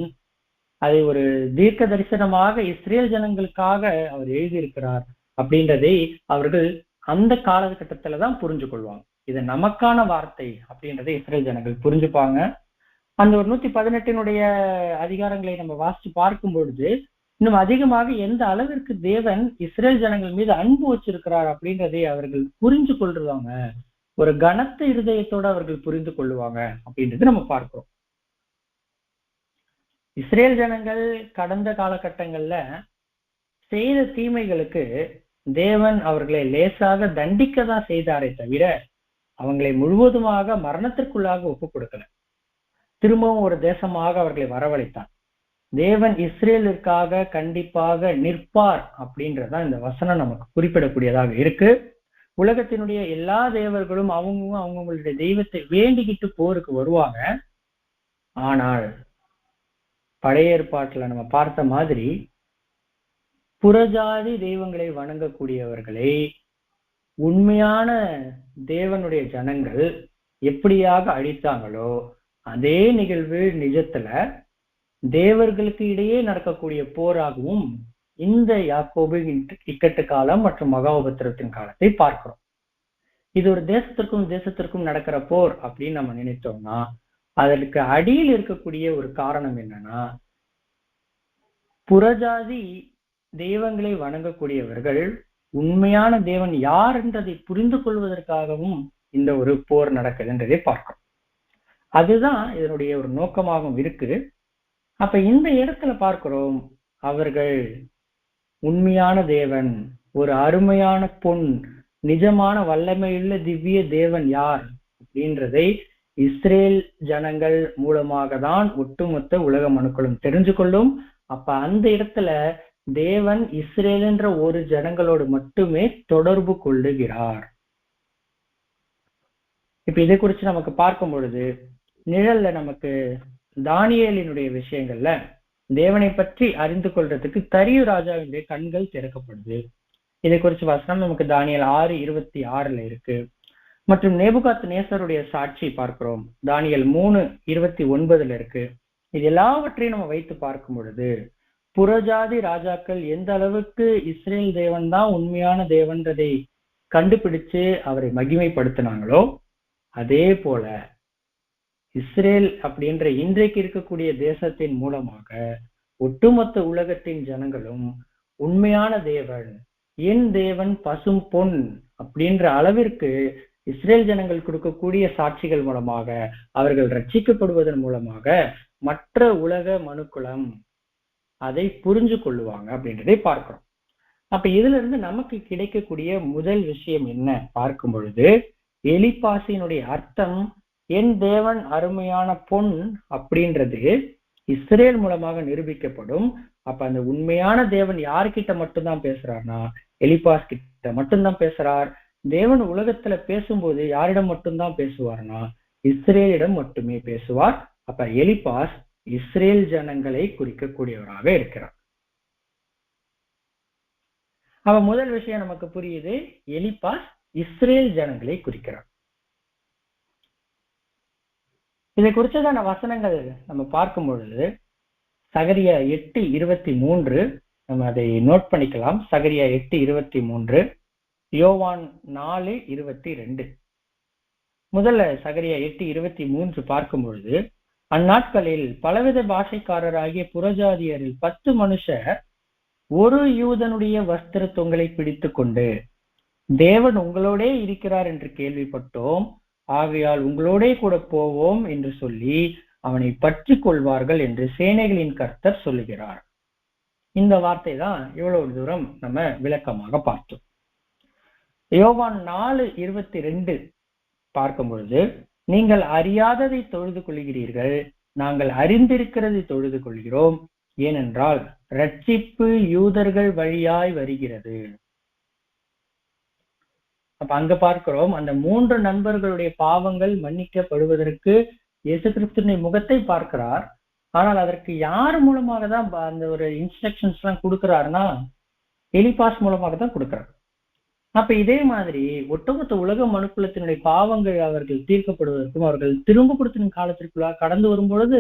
அதை ஒரு தீர்க்க தரிசனமாக இஸ்ரேல் ஜனங்களுக்காக அவர் எழுதியிருக்கிறார் அப்படின்றதை அவர்கள் அந்த காலகட்டத்துலதான் புரிஞ்சு கொள்வாங்க. இது நமக்கான வார்த்தை அப்படின்றதை இஸ்ரேல் ஜனங்கள் புரிஞ்சுப்பாங்க. அந்த ஒரு 118 அதிகாரங்களை நம்ம வாசிச்சு பார்க்கும் பொழுது இன்னும் அதிகமாக எந்த அளவிற்கு தேவன் இஸ்ரேல் ஜனங்கள் மீது அன்பு வச்சிருக்கிறார் அப்படின்றதை அவர்கள் புரிஞ்சு கொள்றாங்க. ஒரு கனத்த இருதயத்தோட அவர்கள் புரிந்து கொள்ளுவாங்க அப்படின்றது நம்ம பார்க்கிறோம். இஸ்ரேல் ஜனங்கள் கடந்த காலகட்டங்கள்ல செய்த தீமைகளுக்கு தேவன் அவர்களை லேசாக தண்டிக்கதான் செய்தாரே தவிர அவங்களை முழுவதுமாக மரணத்திற்குள்ளாக ஒப்பு கொடுக்கல. திரும்பவும் ஒரு தேசமாக அவர்களை வரவழைத்தான். தேவன் இஸ்ரேலிற்காக கண்டிப்பாக நிற்பார் அப்படின்றதான் இந்த வசனம் நமக்கு குறிப்பிடக்கூடியதாக இருக்கு. உலகத்தினுடைய எல்லா தேவர்களும் அவங்களுடைய தெய்வத்தை வேண்டிக்கிட்டு போருக்கு வருவாங்க. ஆனால் பழைய ஏற்பாட்டுல நம்ம பார்த்த மாதிரி புறஜாதி தெய்வங்களை வணங்கக்கூடியவர்களை உண்மையான தேவனுடைய ஜனங்கள் எப்படியாக அழித்தாங்களோ அதே நிகழ்வு நிஜத்துல தேவர்களுக்கு இடையே நடக்கக்கூடிய போராகவும் இந்த யாக்கோபு இக்கட்டு காலம் மற்றும் மகா உபத்திரத்தின் காலத்தை பார்க்கிறோம். இது ஒரு தேசத்திற்கும் நடக்கிற போர் அப்படின்னு நம்ம நினைத்தோம்னா அதற்கு அடியில் இருக்கக்கூடிய ஒரு காரணம் என்னன்னா, புறஜாதி தெய்வங்களை வணங்கக்கூடியவர்கள் உண்மையான தேவன் யார் என்றதை புரிந்து கொள்வதற்காகவும் இந்த ஒரு போர் நடக்குதுன்றதை பார்க்கிறோம். அதுதான் இதனுடைய ஒரு நோக்கமாகவும் இருக்கு. அப்ப இந்த இடத்துல பார்க்கிறோம், அவர்கள் உண்மையான தேவன், ஒரு அருமையான பொன், நிஜமான வல்லமையுள்ள திவ்ய தேவன் யார் அப்படின்றதை இஸ்ரேல் ஜனங்கள் மூலமாக தான் ஒட்டுமொத்த உலக மனுக்களும் தெரிஞ்சு கொள்ளும். அப்ப அந்த இடத்துல தேவன் இஸ்ரேல் என்ற ஒரு ஜனங்களோடு மட்டுமே தொடர்பு கொள்ளுகிறார். இப்ப இதை குறித்து நமக்கு பார்க்கும் பொழுது நிழல்ல நமக்கு தானியேலினுடைய விஷயங்கள்ல தேவனை பற்றி அறிந்து கொள்றதுக்கு தரியு ராஜாவினுடைய கண்கள் திறக்கப்படுது. இதை குறித்து வசனம் நமக்கு தானியேல் 6:26 இருக்கு. மற்றும் நேபுகாத்நேசருடைய சாட்சி பார்க்கிறோம், தானியேல் 3:29 இருக்கு. இது எல்லாவற்றையும் நம்ம வைத்து பார்க்கும் பொழுது புறஜாதி ராஜாக்கள் எந்த அளவுக்கு இஸ்ரேல் தேவன் தான் உண்மையான தேவன்றதை கண்டுபிடிச்சு அவரை மகிமைப்படுத்தினாங்களோ அதே போல இஸ்ரேல் அப்படின்ற இன்றைக்கு இருக்கக்கூடிய தேசத்தின் மூலமாக ஒட்டுமொத்த உலகத்தின் ஜனங்களும் உண்மையான தேவன், என் தேவன் பசும் பொன் அப்படின்ற அளவிற்கு இஸ்ரேல் ஜனங்கள் கொடுக்கக்கூடிய சாட்சிகள் மூலமாக அவர்கள் ரட்சிக்கப்படுவதன் மூலமாக மற்ற உலக மனுக்குலம் அதை புரிஞ்சு கொள்ளுவாங்க அப்படின்றதை பார்க்கிறோம். அப்ப இதுல இருந்து நமக்கு கிடைக்கக்கூடிய முதல் விஷயம் என்ன பார்க்கும் பொழுது, எலிப்பாசினுடைய அர்த்தம் என் தேவன் அருமையான பொன் அப்படின்றது இஸ்ரேல் மூலமாக நிரூபிக்கப்படும். அப்ப அந்த உண்மையான தேவன் யார்கிட்ட மட்டும்தான் பேசுறாருன்னா எலிப்பாஸ் கிட்ட மட்டும்தான் பேசுறார். தேவன் உலகத்துல பேசும்போது யாரிடம் மட்டும்தான் பேசுவார்னா இஸ்ரேலிடம் மட்டுமே பேசுவார். அப்ப எலிப்பாஸ் இஸ்ரேல் ஜனங்களை குறிக்கக்கூடியவராக இருக்கிறார். அப்ப முதல் விஷயம் நமக்கு புரியுது, எலிப்பாஸ் இஸ்ரேல் ஜனங்களை குறிக்கிறார். இதை குறிச்சதான வசனங்கள் நம்ம பார்க்கும் பொழுது சகரியா 8:23 நம்ம அதை நோட் பண்ணிக்கலாம். சகரியா 8:23, யோவான் 4:22. முதல்ல சகரியா 8:23 பார்க்கும் பொழுது, அந்நாட்களில் பலவித பாஷைக்காரராகிய புறஜாதியரில் 10 மனுஷர் ஒரு யூதனுடைய வஸ்திர தொங்கலை பிடித்து கொண்டு தேவன் உங்களோடே இருக்கிறார் என்று கேள்விப்பட்டோம், ஆகையால் உங்களோடே கூட போவோம் என்று சொல்லி அவனை பற்றி கொள்வார்கள் என்று சேனைகளின் கர்த்தர் சொல்லுகிறார். இந்த வார்த்தை தான் இவ்வளவு தூரம் நம்ம விளக்கமாக பார்த்தோம். யோவான் 4:22 பார்க்கும் பொழுது, நீங்கள் அறியாததை தொழுது கொள்கிறீர்கள், நாங்கள் அறிந்திருக்கிறதை தொழுது கொள்கிறோம், ஏனென்றால் ரட்சிப்பு யூதர்கள் வழியாய் வருகிறது. அப்ப அங்க பார்க்கிறோம், அந்த 3 நண்பர்களுடைய பாவங்கள் மன்னிக்கப்படுவதற்கு இயேசு கிறிஸ்துவின் முகத்தை பார்க்கிறார். ஆனால் அதற்கு யார் மூலமாக தான் அந்த ஒரு இன்ஸ்ட்ரக்ஷன்ஸ் எல்லாம் கொடுக்கிறாருன்னா எலிப்பாஸ் மூலமாக தான் கொடுக்கிறார். அப்ப இதே மாதிரி ஒட்டுமொத்த உலக மனுக்குலத்தினுடைய பாவங்கள் அவர்கள் தீர்க்கப்படுவதற்கும் அவர்கள் திரும்ப கொடுத்தின் காலத்திற்குள்ள கடந்து வரும் பொழுது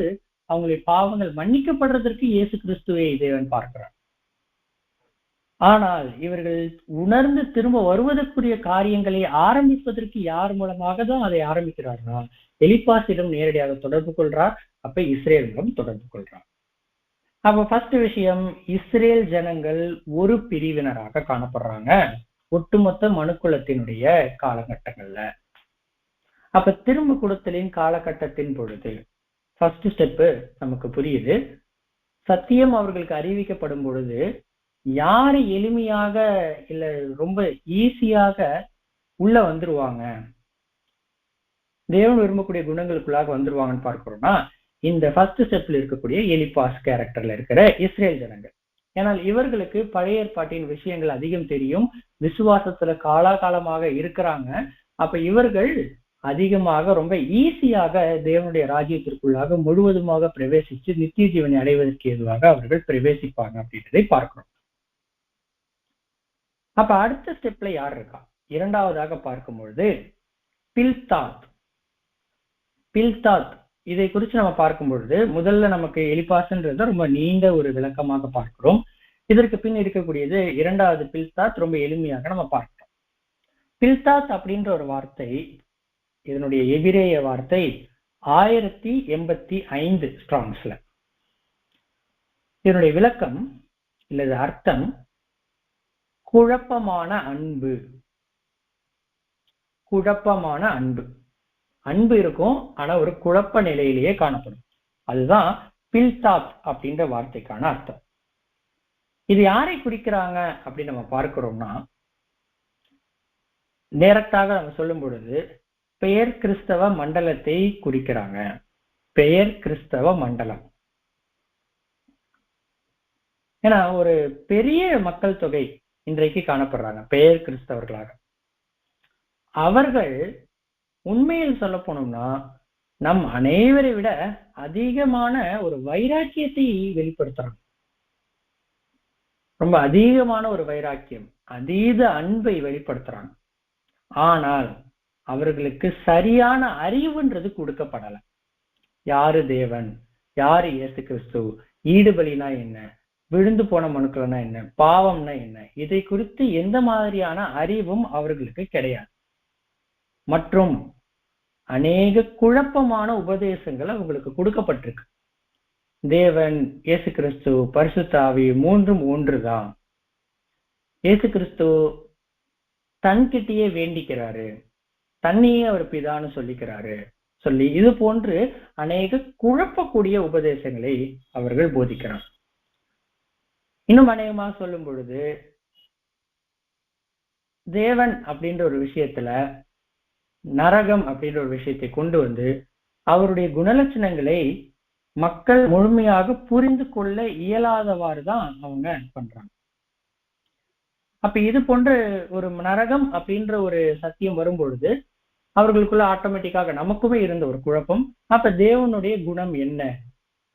அவங்களுடைய பாவங்கள் மன்னிக்கப்படுறதற்கு இயேசு கிறிஸ்துவை தேவன் பார்க்கிறார். ஆனால் இவர்கள் உணர்ந்து திரும்ப வருவதற்குரிய காரியங்களை ஆரம்பிப்பதற்கு யார் மூலமாக தான் அதை ஆரம்பிக்கிறார்னா எலிப்பாசிடம் நேரடியாக தொடர்பு கொள்றார். அப்ப இஸ்ரேலிடம் தொடர்பு கொள்றார். அப்ப ஃபர்ஸ்ட் விஷயம், இஸ்ரேல் ஜனங்கள் ஒரு பிரிவினராக காணப்படுறாங்க ஒட்டுமொத்த மனுக்குலத்தினுடைய காலகட்டங்கள்ல. அப்ப திரும்ப கொடுத்தலின் காலகட்டத்தின் பொழுது ஃபர்ஸ்ட் ஸ்டெப்பு நமக்கு புரியுது. சத்தியம் அவர்களுக்கு அறிவிக்கப்படும் பொழுது யாரு எளிமையாக இல்ல ரொம்ப ஈஸியாக உள்ள வந்துருவாங்க, தேவன் விரும்பக்கூடிய குணங்களுக்குள்ளாக வந்துருவாங்கன்னு பார்க்கிறோம்னா இந்த ஃபர்ஸ்ட் ஸ்டெப்ல இருக்கக்கூடிய எலிபாஸ் கேரக்டர்ல இருக்கிற இஸ்ரேல் ஜனங்கள். ஏன்னால் இவர்களுக்கு பழைய ஏற்பாட்டின் விஷயங்கள் அதிகம் தெரியும், விசுவாசத்துல காலாகாலமாக இருக்கிறாங்க. அப்ப இவர்கள் அதிகமாக ரொம்ப ஈஸியாக தேவனுடைய ராஜ்யத்திற்குள்ளாக முழுவதுமாக பிரவேசிச்சு நித்திய ஜீவனை அடைவதற்கு ஏதுவாக அவர்கள் பிரவேசிப்பாங்க அப்படின்றதை பார்க்கிறோம். அப்ப அடுத்த ஸ்டெப்ல யார் இருக்கா? இரண்டாவதாக பார்க்கும் பொழுது பில்தாத். இதை குறித்து நம்ம பார்க்கும் பொழுது முதல்ல நமக்கு எலிபாஸ்ன்றத ரொம்ப நீண்ட ஒரு விளக்கமாக பார்க்கிறோம். இதற்கு பின் இருக்கக்கூடியது இரண்டாவது பில்தாத், ரொம்ப எளிமையாக நம்ம பார்க்கிறோம். பில்தாத் அப்படின்ற ஒரு வார்த்தை, இதனுடைய எபிரேய வார்த்தை 1085 ஸ்ட்ராங்ஸ்ல. இதனுடைய விளக்கம் இல்லது அர்த்தம் குழப்பமான அன்பு. குழப்பமான அன்பு. அன்பு இருக்கும், ஆனா ஒரு குழப்ப நிலையிலேயே காணப்படும். அதுதான் பில்தாத் அப்படின்ற வார்த்தைக்கான அர்த்தம். இது யாரை குறிக்கிறாங்க அப்படின்னு நம்ம பார்க்கிறோம்னா, டைரக்டாக நம்ம சொல்லும் பொழுது பெயர் கிறிஸ்தவ மண்டலத்தை குறிக்கிறாங்க. பெயர் கிறிஸ்தவ மண்டலம். ஏன்னா ஒரு பெரிய மக்கள் தொகை இன்றைக்கு காணப்படுறாங்க பெயர் கிறிஸ்தவர்களாக. அவர்கள் உண்மையில் சொல்ல போனோம்னா நம் அனைவரை விட அதிகமான ஒரு வைராக்கியத்தை வெளிப்படுத்துறாங்க. ரொம்ப அதிகமான ஒரு வைராக்கியம், அதீத அன்பை வெளிப்படுத்துறாங்க. ஆனால் அவர்களுக்கு சரியான அறிவுன்றது கொடுக்கப்படல. யாரு தேவன், யாரு இயேசு கிறிஸ்து, ஈடுபலினா என்ன, விழுந்து போன மனுக்கள்னா என்ன, பாவம்னா என்ன, இதை குறித்து எந்த மாதிரியான அறிவும் அவர்களுக்கு கிடையாது. மற்றும் அநேக குழப்பமான உபதேசங்கள் அவங்களுக்கு கொடுக்கப்பட்டிருக்கு. தேவன், இயேசு கிறிஸ்து, பரிசுத்த ஆவி மூன்றும் ஒன்றுதான். இயேசு கிறிஸ்து தன்கிட்டயே வேண்டிக்கிறாரு, தன்னையே அவர் பிதான்னு சொல்லி இது போன்று அநேக குழப்பக்கூடிய உபதேசங்களை அவர்கள் போதிக்கிறார். இன்னும் அநேகமாக சொல்லும் பொழுது தேவன் அப்படின்ற ஒரு விஷயத்துல நரகம் அப்படின்ற ஒரு விஷயத்தை கொண்டு வந்து அவருடைய குணலட்சணங்களை மக்கள் முழுமையாக புரிந்து கொள்ள இயலாதவாறு தான் அவங்க பண்றாங்க. அப்ப இது போன்ற ஒரு நரகம் அப்படின்ற ஒரு சத்தியம் வரும் பொழுது அவர்களுக்குள்ள ஆட்டோமேட்டிக்காக நமக்குமே இருந்த ஒரு குழப்பம், அப்ப தேவனுடைய குணம் என்ன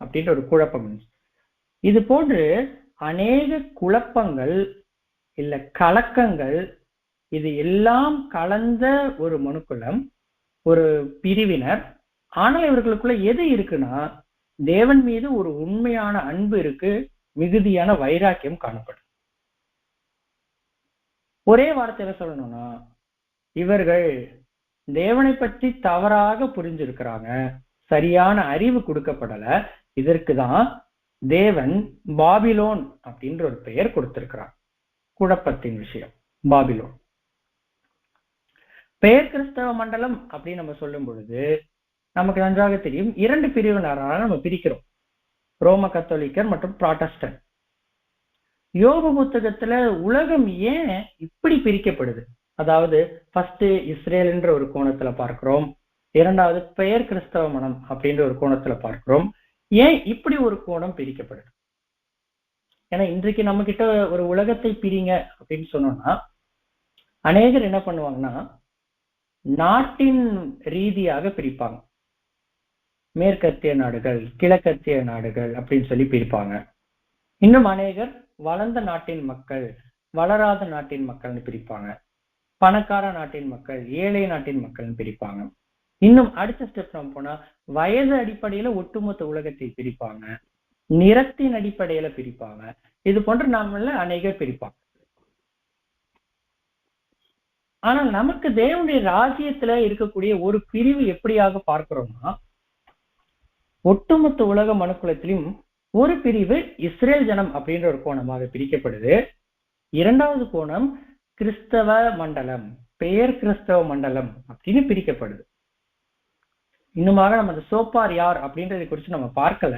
அப்படின்ற ஒரு குழப்பம். இது போன்று அநேக குழப்பங்கள் இல்ல கலக்கங்கள், இது எல்லாம் கலந்த ஒரு மனுக்குலம், ஒரு பிரிவினர். ஆனால் இவர்களுக்குள்ள எது இருக்குன்னா தேவன் மீது ஒரு உண்மையான அன்பு இருக்கு, மிகுதியான வைராக்கியம் காணப்படும். ஒரே வார்த்தையில சொல்லணும்னா இவர்கள் தேவனை பற்றி தவறாக புரிஞ்சிருக்கிறாங்க, சரியான அறிவு கொடுக்கப்படல. இதற்குதான் தேவன் பாபிலோன் அப்படின்ற ஒரு பெயர் கொடுத்திருக்கிறார். குழப்பத்தின் விஷயம் பாபிலோன். பெயர் கிறிஸ்தவ மண்டலம் அப்படின்னு நம்ம சொல்லும் பொழுது நமக்கு நன்றாக தெரியும், இரண்டு பிரிவினராக நம்ம பிரிக்கிறோம், ரோம கத்தோலிக்கர் மற்றும் புராட்டஸ்டன்ட். யோபு புத்தகத்துல உலகம் ஏன் இப்படி பிரிக்கப்படுது? அதாவது ஃபர்ஸ்ட் இஸ்ரேல் என்ற ஒரு கோணத்துல பார்க்கிறோம், இரண்டாவது பெயர் கிறிஸ்தவ மனம் அப்படின்ற ஒரு கோணத்துல பார்க்கிறோம். ஏன் இப்படி ஒரு கோணம் பிரிக்கப்படுது? ஏன்னா இன்றைக்கு நம்ம கிட்ட ஒரு உலகத்தை பிரிங்க அப்படின்னு சொன்னோம்னா அநேகர் என்ன பண்ணுவாங்கன்னா நாட்டின் ரீதியாக பிரிப்பாங்க. மேற்கத்திய நாடுகள், கிழக்கத்திய நாடுகள் அப்படின்னு சொல்லி பிரிப்பாங்க. இன்னும் அநேகர் வளர்ந்த நாட்டின் மக்கள், வளராத நாட்டின் மக்கள்னு பிரிப்பாங்க. பணக்கார நாட்டின் மக்கள், ஏழை நாட்டின் மக்கள்னு பிரிப்பாங்க. இன்னும் அடுத்த ஸ்டெப் நம்ம போனா வயது அடிப்படையில ஒட்டுமொத்த உலகத்தை பிரிப்பாங்க, நிறத்தின் அடிப்படையில பிரிப்பாங்க. இது போன்ற நாம அநேகர் பிரிப்பாங்க. ஆனால் நமக்கு தேவனுடைய ராஜ்யத்துல இருக்கக்கூடிய ஒரு பிரிவு எப்படியாக பார்க்கிறோம்னா, ஒட்டுமொத்த உலக மனுக்குலத்திலும் ஒரு பிரிவு இஸ்ரேல் ஜனம் அப்படின்ற ஒரு கோணமாக பிரிக்கப்படுது. இரண்டாவது கோணம் கிறிஸ்தவ மண்டலம், பெயர் கிறிஸ்தவ மண்டலம் அப்படின்னு பிரிக்கப்படுது. இன்னுமாக நம்ம அந்த சோப்பார் யார் அப்படின்றதை குறித்து நம்ம பார்க்கல.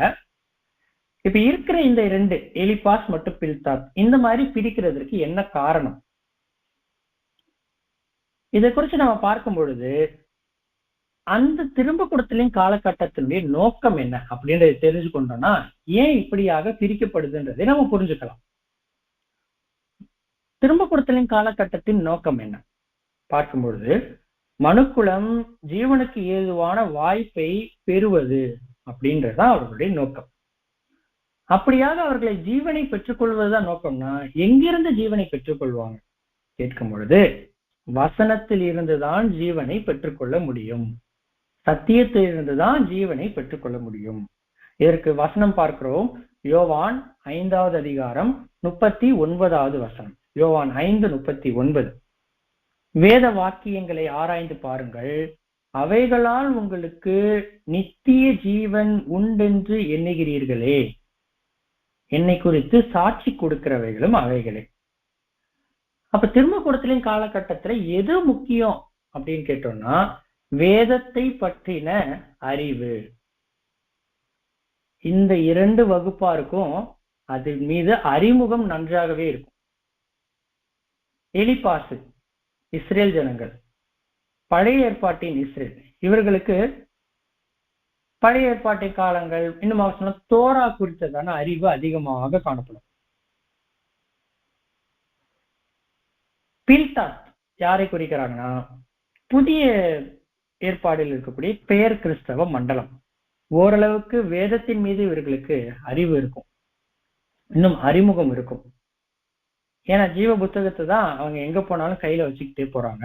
இப்ப இருக்கிற இந்த இரண்டு எலிபாஸ் மற்றும் பில்தாத் இந்த மாதிரி பிரிக்கிறதுக்கு என்ன காரணம்? இதை குறித்து நம்ம பார்க்கும் பொழுது அந்த திரும்ப கொடுத்தலின் காலகட்டத்தினுடைய நோக்கம் என்ன அப்படின்றத தெரிஞ்சுக்கொண்டோம்னா ஏன் இப்படியாக பிரிக்கப்படுதுன்றதை நம்ம புரிஞ்சுக்கலாம். திரும்ப கொடுத்தலின் காலகட்டத்தின் நோக்கம் என்ன பார்க்கும்பொழுது, மனுக்குலம் ஜீவனுக்கு ஏதுவான வாய்ப்பை பெறுவது அப்படின்றதுதான் அவர்களுடைய நோக்கம். அப்படியாக அவர்களை ஜீவனை பெற்றுக்கொள்வதுதான் நோக்கம்னா எங்கிருந்து ஜீவனை பெற்றுக்கொள்வாங்க கேட்கும் பொழுது, வசனத்தில் இருந்துதான் ஜீவனை பெற்றுக்கொள்ள முடியும், சத்தியத்தில் இருந்துதான் ஜீவனை பெற்றுக்கொள்ள முடியும். இதற்கு வசனம் பார்க்கிறோம். யோவான் 5வது அதிகாரம் 39வது வசனம். யோவான் 5:39. வேத வாக்கியங்களை ஆராய்ந்து பாருங்கள், அவைகளால் உங்களுக்கு நித்திய ஜீவன் உண்டென்று எண்ணுகிறீர்களே, என்னை குறித்து சாட்சி கொடுக்கிறவைகளும் அவைகளே. அப்ப திரும்ப கொடுத்தலின் காலகட்டத்துல எது முக்கியம் அப்படின்னு கேட்டோம்னா வேதத்தை பற்றின அறிவு. இந்த 2 வகுப்பாருக்கும் அது மீது அறிமுகம் நன்றாகவே இருக்கும். எலிப்பாசு இஸ்ரேல் ஜனங்கள், பழைய ஏற்பாட்டின் இஸ்ரேல், இவர்களுக்கு பழைய ஏற்பாட்டு காலங்கள் இன்னும் சொன்ன தோரா குறித்ததான அறிவு அதிகமாக காணப்படும். பில்தாத் யாரை குறிக்கிறாங்கன்னா புதிய ஏற்பாடில் இருக்கக்கூடிய பெயர் கிறிஸ்தவ மண்டலம். ஓரளவுக்கு வேதத்தின் மீது இவர்களுக்கு அறிவு இருக்கும், இன்னும் அறிமுகம் இருக்கும். ஏன்னா ஜீவ புத்தகத்தை தான் அவங்க எங்க போனாலும் கையில வச்சுக்கிட்டே போறாங்க.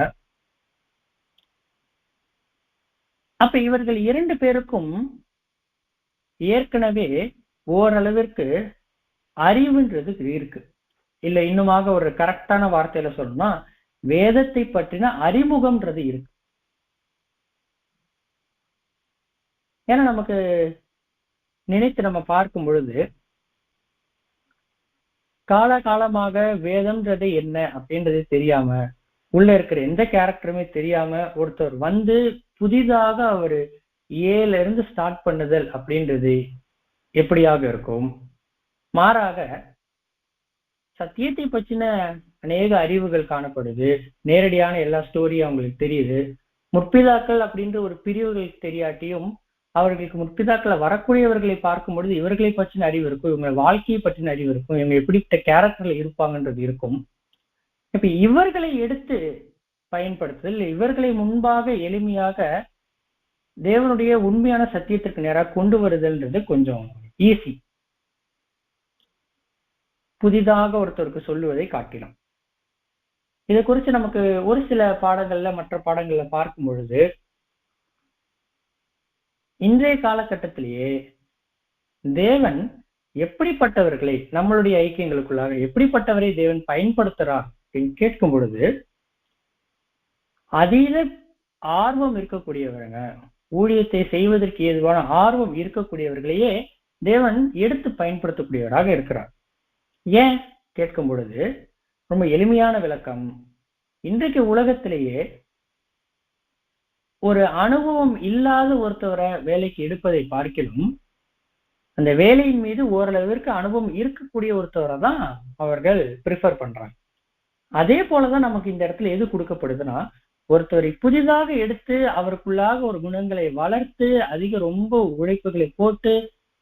அப்ப இவர்கள் 2 பேருக்கும் ஏற்கனவே ஓரளவிற்கு அறிவுன்றது இருக்கு. இல்ல இன்னுமாக ஒரு கரெக்டான வார்த்தையில சொல்லணும்னா வேதத்தை பற்றின அறிமுகம்ன்றது இருக்கு. ஏன்னா நமக்கு நினைத்து நம்ம பார்க்கும் பொழுது காலகாலமாக வேதம்ன்றது என்ன அப்படின்றது தெரியாம, உள்ள இருக்கிற எந்த கேரக்டருமே தெரியாம ஒருத்தர் வந்து புதிதாக அவரு ஏல இருந்து ஸ்டார்ட் பண்ணுதல் அப்படின்றது எப்படியாக இருக்கும்? மாறாக சத்தியத்தை பற்றின அநேக அறிவுகள் காணப்படுது, நேரடியான எல்லா ஸ்டோரியும் அவங்களுக்கு தெரியுது. முற்பிதாக்கள் அப்படின்ற ஒரு பிரிவுகளுக்கு தெரியாட்டியும் அவர்களுக்கு முற்பிதாக்களை வரக்கூடியவர்களை பார்க்கும் பொழுது இவர்களை பற்றின அறிவு இருக்கும், இவங்க வாழ்க்கையை பற்றின அறிவு இருக்கும், இவங்க எப்படிப்பட்ட கேரக்டர்ல இருப்பாங்கன்றது இருக்கும். இப்ப இவர்களை எடுத்து பயன்படுத்துதல், இவர்களை முன்பாக எளிமையாக தேவனுடைய உண்மையான சத்தியத்திற்கு நேராக கொண்டு வருதல்ன்றது கொஞ்சம் ஈஸி, புதிதாக ஒருத்தருக்கு சொல்லுவதை காட்டிலும். இதை குறித்து நமக்கு ஒரு சில பாடங்கள்ல மற்ற பாடங்கள்ல பார்க்கும் பொழுது இன்றைய காலகட்டத்திலேயே தேவன் எப்படிப்பட்டவர்களை நம்மளுடைய ஐக்கியங்களுக்குள்ளாக எப்படிப்பட்டவரை தேவன் பயன்படுத்துறார் அப்படின்னு கேட்கும் பொழுது அதீத ஆர்வம் இருக்கக்கூடியவங்க, ஊழியத்தை செய்வதற்கு ஏதுவான ஆர்வம் இருக்கக்கூடியவர்களையே தேவன் எடுத்து பயன்படுத்தக்கூடியவராக இருக்கிறார். ஏன் கேட்கும் பொழுது ரொம்ப எளிமையான விளக்கம். இன்றைக்கு உலகத்திலேயே ஒரு அனுபவம் இல்லாத ஒருத்தவரை வேலைக்கு எடுப்பதை பார்க்கிலும் அந்த வேலையின் மீது ஓரளவிற்கு அனுபவம் இருக்கக்கூடிய ஒருத்தவரை தான் அவர்கள் ப்ரிஃபர் பண்றாங்க. அதே போலதான் நமக்கு இந்த இடத்துல எது கொடுக்கப்படுதுன்னா, ஒருத்தரை புதிதாக எடுத்து அவருக்குள்ளாக ஒரு குணங்களை வளர்த்து அதிக ரொம்ப உழைப்புகளை போட்டு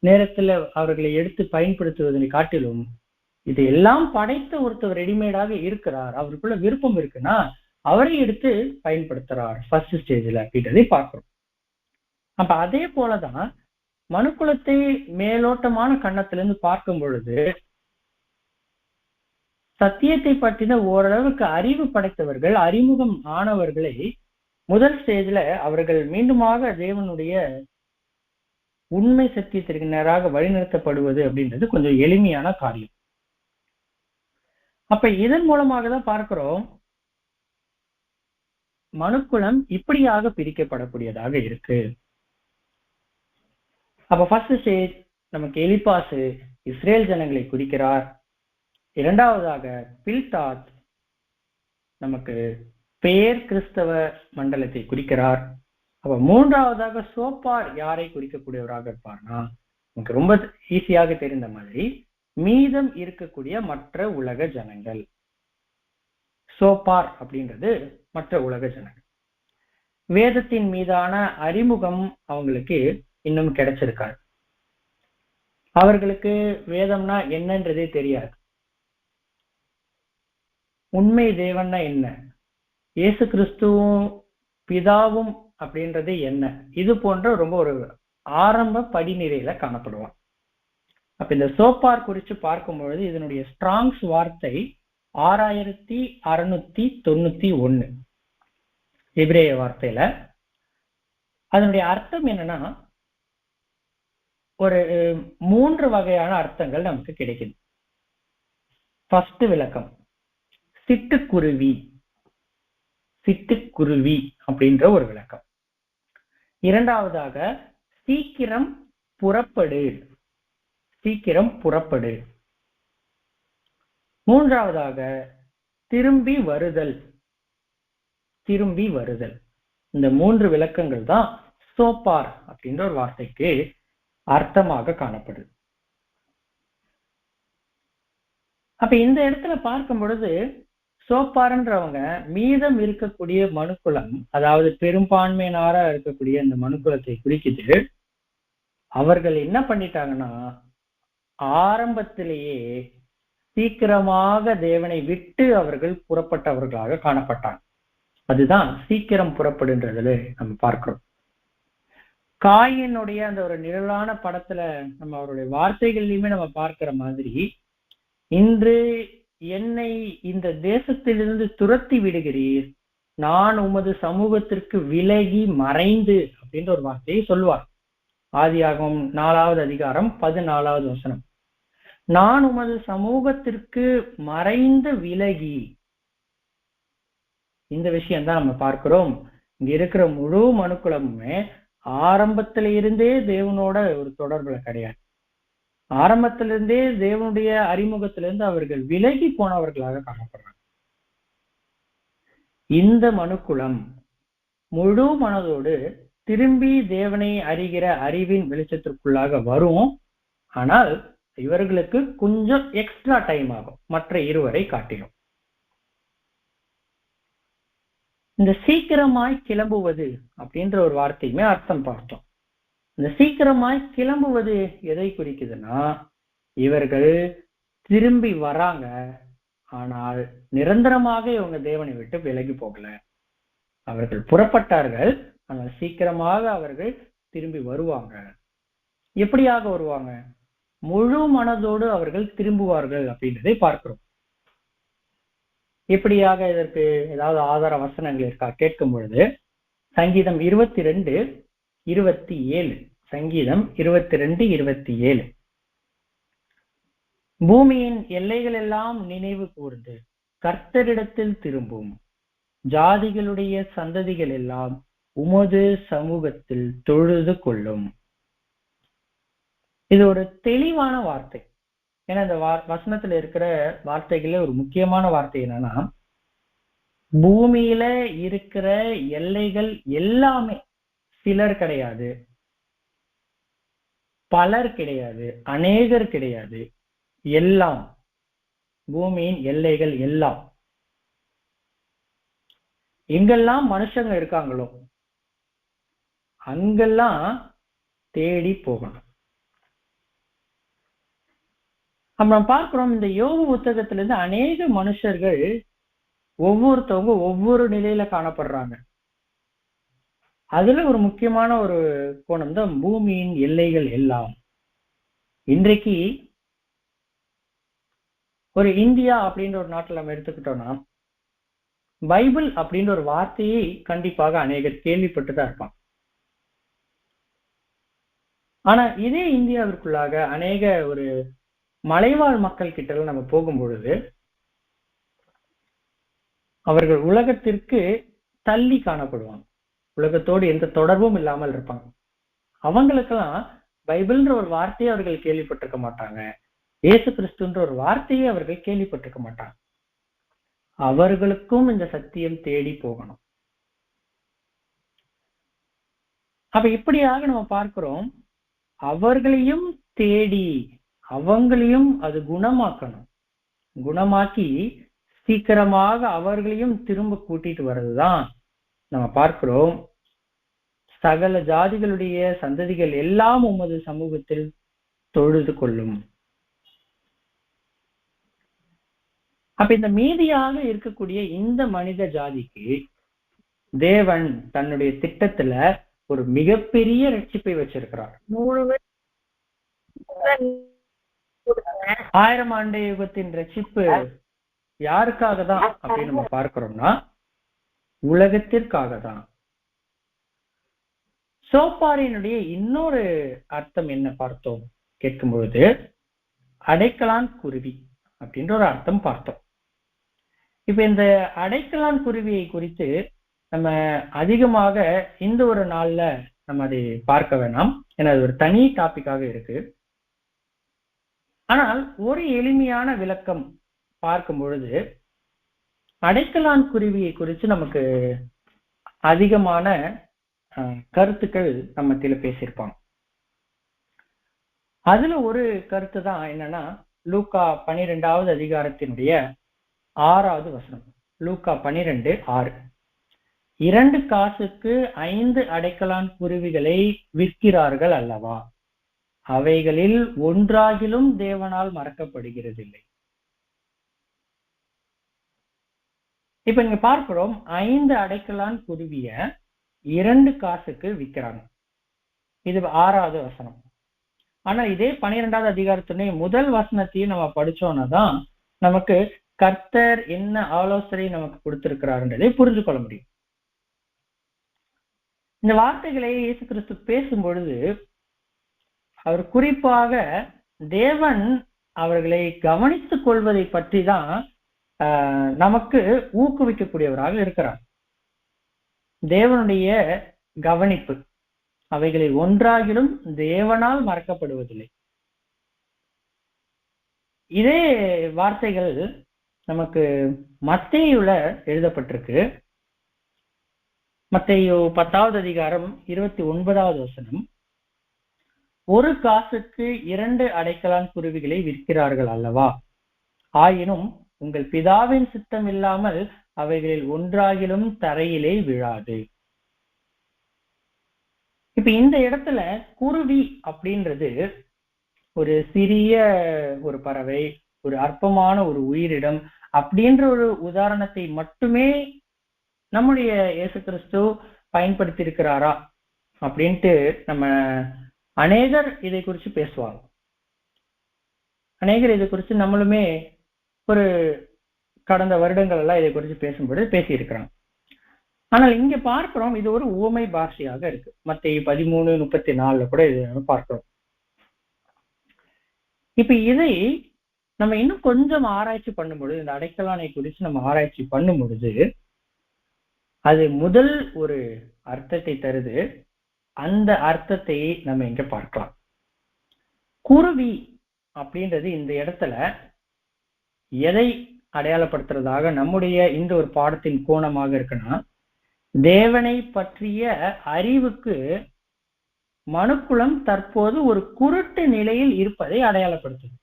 நேரத்துல அவர்களை எடுத்து பயன்படுத்துவதை காட்டிலும் இது எல்லாம் படைத்த ஒருத்தர் ரெடிமேடாக இருக்கிறார், அவருக்குள்ள விருப்பம் இருக்குன்னா அவரை எடுத்து பயன்படுத்துறார் ஃபர்ஸ்ட் ஸ்டேஜ்ல அப்படின்றதை பார்க்கிறோம். அப்ப அதே போலதான் மனுக்குலத்தை மேலோட்டமான கண்ணத்திலிருந்து பார்க்கும் பொழுது சத்தியத்தை பற்றின ஓரளவுக்கு அறிவு படைத்தவர்கள், அறிமுகம் ஆனவர்களை முதல் ஸ்டேஜ்ல அவர்கள் மீண்டுமாக தேவனுடைய உண்மை சத்தியத்திற்கு நேராக வழிநிறுத்தப்படுவது அப்படின்றது கொஞ்சம் எளிமையான காரியம். அப்ப இதன் மூலமாக தான் பார்க்கிறோம் மனுக்குலம் இப்படியாக பிரிக்கப்படக்கூடியதாக இருக்கு. அப்ப ஃபர்ஸ்ட் ஸ்டேஜ் நமக்கு எலிப்பாசு இஸ்ரேல் ஜனங்களை குறிக்கிறார். இரண்டாவதாக பில்தாத் நமக்கு பேர் கிறிஸ்தவ மண்டலத்தை குறிக்கிறார். அப்ப மூன்றாவதாக சோப்பார் யாரை குறிக்கக்கூடியவராக இருப்பார்னா நமக்கு ரொம்ப ஈஸியாக தெரிந்த மாதிரி மீதம் இருக்கக்கூடிய மற்ற உலக ஜனங்கள். சோப்பார் அப்படின்றது மற்ற உலக ஜனங்கள். வேதத்தின் மீதான அறிமுகம் அவங்களுக்கு இன்னும் கிடைச்சிருக்காது. அவர்களுக்கு வேதம்னா என்னன்றதே தெரியாது. உண்மை தேவன்னா என்ன, இயேசு கிறிஸ்துவும் பிதாவும் அப்படின்றது என்ன, இது போன்ற ரொம்ப ஒரு ஆரம்ப படிநிலையில காணப்படுவான். அப்ப இந்த சோப்பார் குறித்து பார்க்கும் பொழுது இதனுடைய ஸ்ட்ராங்ஸ் வார்த்தை 6691 எபிரேய வார்த்தையில. அதனுடைய அர்த்தம் என்னன்னா, ஒரு 3 வகையான அர்த்தங்கள் நமக்கு கிடைக்குது. ஃபர்ஸ்ட் விளக்கம், சிட்டுக்குருவி, சிட்டுக்குருவி அப்படின்ற ஒரு விளக்கம். இரண்டாவதாக சீக்கிரம் புறப்படு, சீக்கிரம் புறப்படு. மூன்றாவதாக திரும்பி வருதல், திரும்பி வருதல். இந்த 3 விளக்கங்கள் தான் சோப்பார் அப்படின்ற ஒரு வார்த்தைக்கு அர்த்தமாக காணப்படுது. அப்ப இந்த இடத்துல பார்க்கும் பொழுது சோப்பார்ன்றவங்க மீதம் இருக்கக்கூடிய மனுக்குலம், அதாவது பெரும்பான்மையினரா இருக்கக்கூடிய இந்த மனுக்குலத்தை குறிக்குது. அவர்கள் என்ன பண்ணிட்டாங்கன்னா, ஆரம்பத்திலேயே சீக்கிரமாக தேவனை விட்டு அவர்கள் புறப்பட்டவர்களாக காணப்பட்டாங்க. அதுதான் சீக்கிரம் புறப்படுன்றதுல நம்ம பார்க்கிறோம். காயினுடைய அந்த ஒரு நிழலான படத்துல நம்ம அவருடைய வார்த்தைகள்லையுமே நம்ம பார்க்கிற மாதிரி, இன்று என்னை இந்த தேசத்திலிருந்து துரத்தி விடுகிறீர், நான் உமது சமூகத்திற்கு விலகி மறைந்து அப்படின்ற ஒரு வார்த்தையை சொல்லுவார். ஆதியாகமம் 4வது அதிகாரம் 14வது வசனம். நான் உமது சமூகத்திற்கு மறைந்து விலகி. இந்த விஷயம் தான் நம்ம பார்க்கிறோம். இங்க இருக்கிற முழு மனுக்குலமுமே ஆரம்பத்தில இருந்தே தேவனோட ஒரு தொடர்புல கிடையாது. ஆரம்பத்திலிருந்தே தேவனுடைய அறிமுகத்திலிருந்து அவர்கள் விலகி போனவர்களாக காணப்படுறாங்க. இந்த மனுக்குலம் முழு மனதோடு திரும்பி தேவனை அறிகிற அறிவின் வெளிச்சத்திற்குள்ளாக வரும். ஆனால் இவர்களுக்கு கொஞ்சம் எக்ஸ்ட்ரா டைம் ஆகும் மற்ற இருவரை காட்டிலும். இந்த சீக்கிரமாய் கிளம்புவது அப்படின்ற ஒரு வார்த்தையுமே அர்த்தம் பார்த்தோம். இந்த சீக்கிரமாய் கிளம்புவது எதை குறிக்குதுன்னா, இவர்கள் திரும்பி வராங்க, ஆனால் நிரந்தரமாக இவங்க தேவனை விட்டு விலகி போகல. அவர்கள் புறப்பட்டார்கள், ஆனால் சீக்கிரமாக அவர்கள் திரும்பி வருவாங்க. எப்படியாக வருவாங்க? முழு மனதோடு அவர்கள் திரும்புவார்கள் அப்படின்றதை பார்க்கிறோம். எப்படியாக? இதற்கு ஏதாவது ஆதார வசனங்கள் இருக்கா கேட்கும் பொழுது, சங்கீதம் 22:27, சங்கீதம் 22:27, பூமியின் எல்லைகள் எல்லாம் நினைவு கூர்ந்து கர்த்தரிடத்தில் திரும்பும், ஜாதிகளுடைய சந்ததிகள் எல்லாம் உமது சமூகத்தில் தொழுது கொள்ளும். இது ஒரு தெளிவான வார்த்தை. ஏன்னா இந்த வசனத்துல இருக்கிற வார்த்தைகளே ஒரு முக்கியமான வார்த்தை என்னன்னா, பூமியில இருக்கிற எல்லைகள் எல்லாமே, சிலர் கிடையாது, பலர் கிடையாது, அநேகர் கிடையாது, எல்லாம், பூமியின் எல்லைகள் எல்லாம், எங்கெல்லாம் மனுஷங்க இருக்காங்களோ அங்கெல்லாம் தேடி போகணும். நம்ம பார்க்கிறோம், இந்த யோபு புத்தகத்துல இருந்து அநேக மனுஷர்கள் ஒவ்வொருத்தவங்க ஒவ்வொரு நிலையில காணப்படுறாங்க. அதுல ஒரு முக்கியமான ஒரு கோணம் தான் பூமியின் எல்லைகள் எல்லாம். இன்றைக்கு ஒரு இந்தியா அப்படின்ற ஒரு நாட்டில் நம்ம எடுத்துக்கிட்டோம்னா, பைபிள் அப்படின்ற ஒரு வார்த்தையை கண்டிப்பாக அநேகர் கேள்விப்பட்டுதான் இருப்பாங்க. ஆனா இதே இந்தியாவிற்குள்ளாக அநேக ஒரு மலைவாழ் மக்கள் கிட்ட நம்ம போகும் பொழுது, அவர்கள் உலகத்திற்கு தள்ளி காணப்படுவாங்க, உலகத்தோடு எந்த தொடர்பும் இல்லாமல் இருப்பாங்க. அவங்களுக்கெல்லாம் பைபிள்ன்ற ஒரு வார்த்தையை அவர்கள் கேள்விப்பட்டிருக்க மாட்டாங்க, இயேசு கிறிஸ்துன்ற ஒரு வார்த்தையை அவர்கள் கேள்விப்பட்டிருக்க மாட்டாங்க. அவர்களுக்கும் இந்த சத்தியம் தேடி போகணும். அப்ப இப்படியாக நம்ம பார்க்கிறோம், அவர்களையும் தேடி அவங்களையும் அது குணமாக்கணும். குணமாக்கி சீக்கிரமாக அவர்களையும் திரும்ப கூட்டிட்டு வர்றதுதான் நம்ம பார்க்கிறோம் சகல ஜாதிகளுடைய சந்ததிகள் எல்லாம் உமது சமூகத்தில் தொழுது கொள்ளும். அப்ப இந்த மீதியாக இருக்கக்கூடிய இந்த மனித ஜாதிக்கு தேவன் தன்னுடைய திட்டத்துல ஒரு மிகப்பெரிய ரட்சிப்பை வச்சிருக்கிறார். 1000 ஆண்டு யுகத்தின் ரட்சிப்பு யாருக்காக தான் அப்படின்னு நம்ம பார்க்கிறோம்னா உலகத்திற்காக தான். சோப்பாரினுடைய இன்னொரு அர்த்தம் என்ன பார்த்தோம் கேட்கும் பொழுது அடைக்கலான் குருவி அப்படின்ற ஒரு அர்த்தம் பார்த்தோம். இப்ப இந்த அடைக்கலான் குருவியை குறித்து நம்ம அதிகமாக இந்த ஒரு நாள்ல நம்ம அதை பார்க்க வேணாம், ஏன்னா அது ஒரு தனி டாபிக்காக இருக்கு. ஆனால் ஒரு எளிமையான விளக்கம் பார்க்கும் பொழுது அடைக்கலான் குருவியை குறித்து நமக்கு அதிகமான கருத்துக்கள் நம்ம மத்தியில பேசியிருப்பாங்க. அதுல ஒரு கருத்து தான் என்னன்னா லூக்கா 12வது அதிகாரத்தினுடைய 6வது வசனம். லூக்கா 12:6. 2 காசுக்கு 5 அடைக்கலான் குருவிகளை விற்கிறார்கள் அல்லவா, அவைகளில் ஒன்றாகிலும் தேவனால் மறக்கப்படுகிறதில்லை. இப்ப நீங்க பார்க்கிறோம் 5 அடைக்கலான் குருவிய 2 காசுக்கு விற்கிறாங்க. இது 6வது வசனம். ஆனா இதே 12வது அதிகாரத்துடைய முதல் வசனத்தையும் நம்ம படிச்சோம்னா தான் நமக்கு கர்த்தர் என்ன ஆலோசனை நமக்கு கொடுத்திருக்கிறாருன்றதை புரிஞ்சு கொள்ள முடியும். இந்த வார்த்தைகளை இயேசு கிறிஸ்து பேசும் பொழுது அவர் குறிப்பாக தேவன் அவர்களை கவனித்துக் கொள்வதை பற்றி தான் நமக்கு ஊக்குவிக்கக்கூடியவராக இருக்கிறார். தேவனுடைய கவனிப்பு அவைகளில் ஒன்றாகிலும் தேவனால் மறக்கப்படுவதில்லை. இதே வார்த்தைகள் நமக்கு மத்தேயுல எழுதப்பட்டிருக்கு. மத்தேயு 10வது அதிகாரம் 29வது வசனம். 1 காசுக்கு 2 அடைக்கலான் குருவிகளை விற்கிறார்கள் அல்லவா, ஆயினும் உங்கள் பிதாவின் சித்தம் இல்லாமல் அவைகளில் ஒன்றாகிலும் தரையிலே விழாது. இப்ப இந்த இடத்துல குருவி அப்படின்றது ஒரு சிறிய ஒரு பறவை, ஒரு அற்பமான ஒரு உயிரிடம் அப்படின்ற ஒரு உதாரணத்தை மட்டுமே நம்முடைய இயேசு கிறிஸ்து பயன்படுத்தி இருக்கிறாரா அப்படின்ட்டு நம்ம அநேகர் இதை குறித்து பேசுவாங்க. அநேகர் இதை குறித்து நம்மளுமே ஒரு கடந்த வருடங்கள் எல்லாம் இதை குறித்து பேசும்போது பேசியிருக்கிறாங்க. ஆனால் இங்க பார்க்கிறோம் இது ஒரு உவமை பாஷையாக இருக்கு. மத்தேயு 13:34 கூட இது பார்க்கிறோம். இப்ப இதை நம்ம இன்னும் கொஞ்சம் ஆராய்ச்சி பண்ணும் பொழுது, இந்த அடைக்கலானை குறித்து நம்ம ஆராய்ச்சி பண்ணும் பொழுது அது முதல் ஒரு அர்த்தத்தை தருது. அந்த அர்த்தத்தை நம்ம இங்க பார்க்கலாம். குருவி அப்படின்றது இந்த இடத்துல எதை அடையாளப்படுத்துறதாக நம்முடைய இந்த ஒரு பாடத்தின் கோணமாக இருக்குன்னா, தேவனை பற்றிய அறிவுக்கு மனுக்குலம் தற்போது ஒரு குருட்டு நிலையில் இருப்பதை அடையாளப்படுத்துது.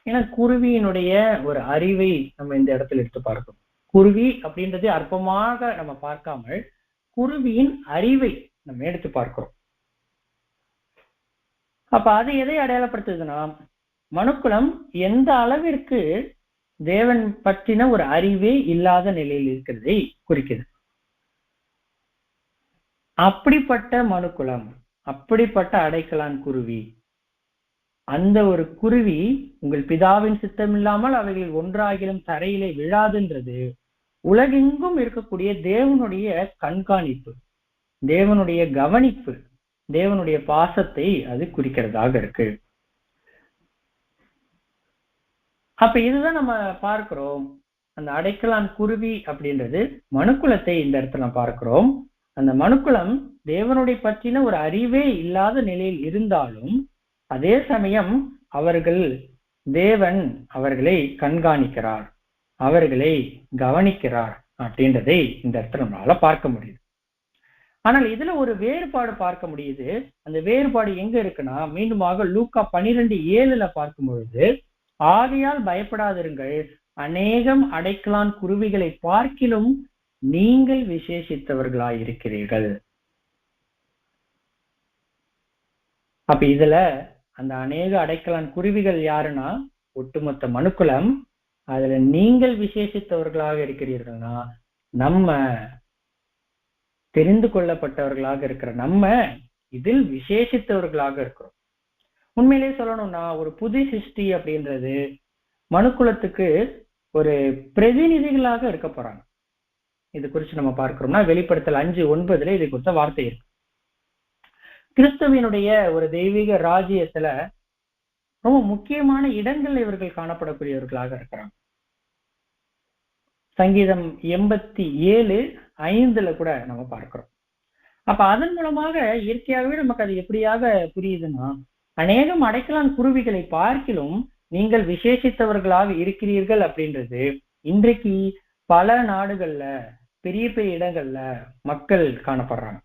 ஏன்னா குருவியினுடைய ஒரு அறிவை நம்ம இந்த இடத்துல எடுத்து பார்க்கணும். குருவி அப்படின்றது அற்பமாக நம்ம பார்க்காமல் குருவியின் அறிவை நம்ம எடுத்து பார்க்கிறோம். அப்ப அது எதை அடையாளப்படுத்துதுன்னா, மனுக்குலம் எந்த அளவிற்கு தேவன் பற்றின ஒரு அறிவே இல்லாத நிலையில் இருக்கிறதை குறிக்குது. அப்படிப்பட்ட மனுக்குலம், அப்படிப்பட்ட அடைக்கலான் குருவி, அந்த ஒரு குருவி உங்கள் பிதாவின் சித்தம் இல்லாமல் அவைகளில் ஒன்றாகிலும் தரையிலே விழாதுன்றது உலகெங்கும் இருக்கக்கூடிய தேவனுடைய கண்காணிப்பு, தேவனுடைய கவனிப்பு, தேவனுடைய பாசத்தை அது குறிக்கிறதாக இருக்கு. அப்ப இதுதான் நம்ம பார்க்கிறோம். அந்த அடைக்கலான் குருவி அப்படின்றது மனுக்குலத்தை இந்த இடத்துல பார்க்கிறோம். அந்த மனுக்குலம் தேவனுடைய பற்றின ஒரு அறிவே இல்லாத நிலையில் இருந்தாலும் அதே சமயம் தேவன் அவர்களை கண்காணிக்கிறார், அவர்களை கவனிக்கிறார் அப்படின்றதை இந்த இடத்துல நம்மளால பார்க்க முடியுது. ஆனால் இதுல ஒரு வேறுபாடு பார்க்க முடியுது. அந்த வேறுபாடு எங்க இருக்குன்னா, மீண்டுமாக லூக்கா 12:7 பார்க்கும் பொழுது, ஆகையால் பயப்படாதிருங்கள், அநேகம் அடைக்கலான் குருவிகளை பார்க்கிலும் நீங்கள் விசேஷித்தவர்களாயிருக்கிறீர்கள். அப்ப இதுல அந்த அநேக அடைக்கலான் குருவிகள் யாருன்னா ஒட்டுமொத்த மனுக்குலம். அதுல நீங்கள் விசேஷித்தவர்களாக இருக்கிறீர்கள்னா நம்ம தெரிந்து கொள்ளப்பட்டவர்களாக இருக்கிற நம்ம இதில் விசேஷித்தவர்களாக இருக்கிறோம். உண்மையிலே சொல்லணும்னா ஒரு புது சிருஷ்டி அப்படின்றது மனுக்குலத்துக்கு ஒரு பிரதிநிதிகளாக இருக்க போறாங்க. இது குறித்து நம்ம பார்க்கிறோம்னா வெளிப்படுத்தல் 5:9 இதை குறித்த வார்த்தை இருக்கு. கிறிஸ்துவினுடைய ஒரு தெய்வீக ராஜ்யத்துல ரொம்ப முக்கியமான இடங்கள் இவர்கள் காணப்படக்கூடியவர்களாக இருக்கிறாங்க. சங்கீதம் 87:5 கூட நம்ம பார்க்கிறோம். அப்ப அதன் மூலமாக இயற்கையாகவே நமக்கு அது எப்படியாக புரியுதுன்னா, அநேகம் அடைக்கலான் குருவிகளை பார்க்கிலும் நீங்கள் விசேஷித்தவர்களாக இருக்கிறீர்கள் அப்படின்றது இன்றைக்கு பல நாடுகள்ல பெரிய பெரிய இடங்கள்ல மக்கள் காணப்படுறாங்க.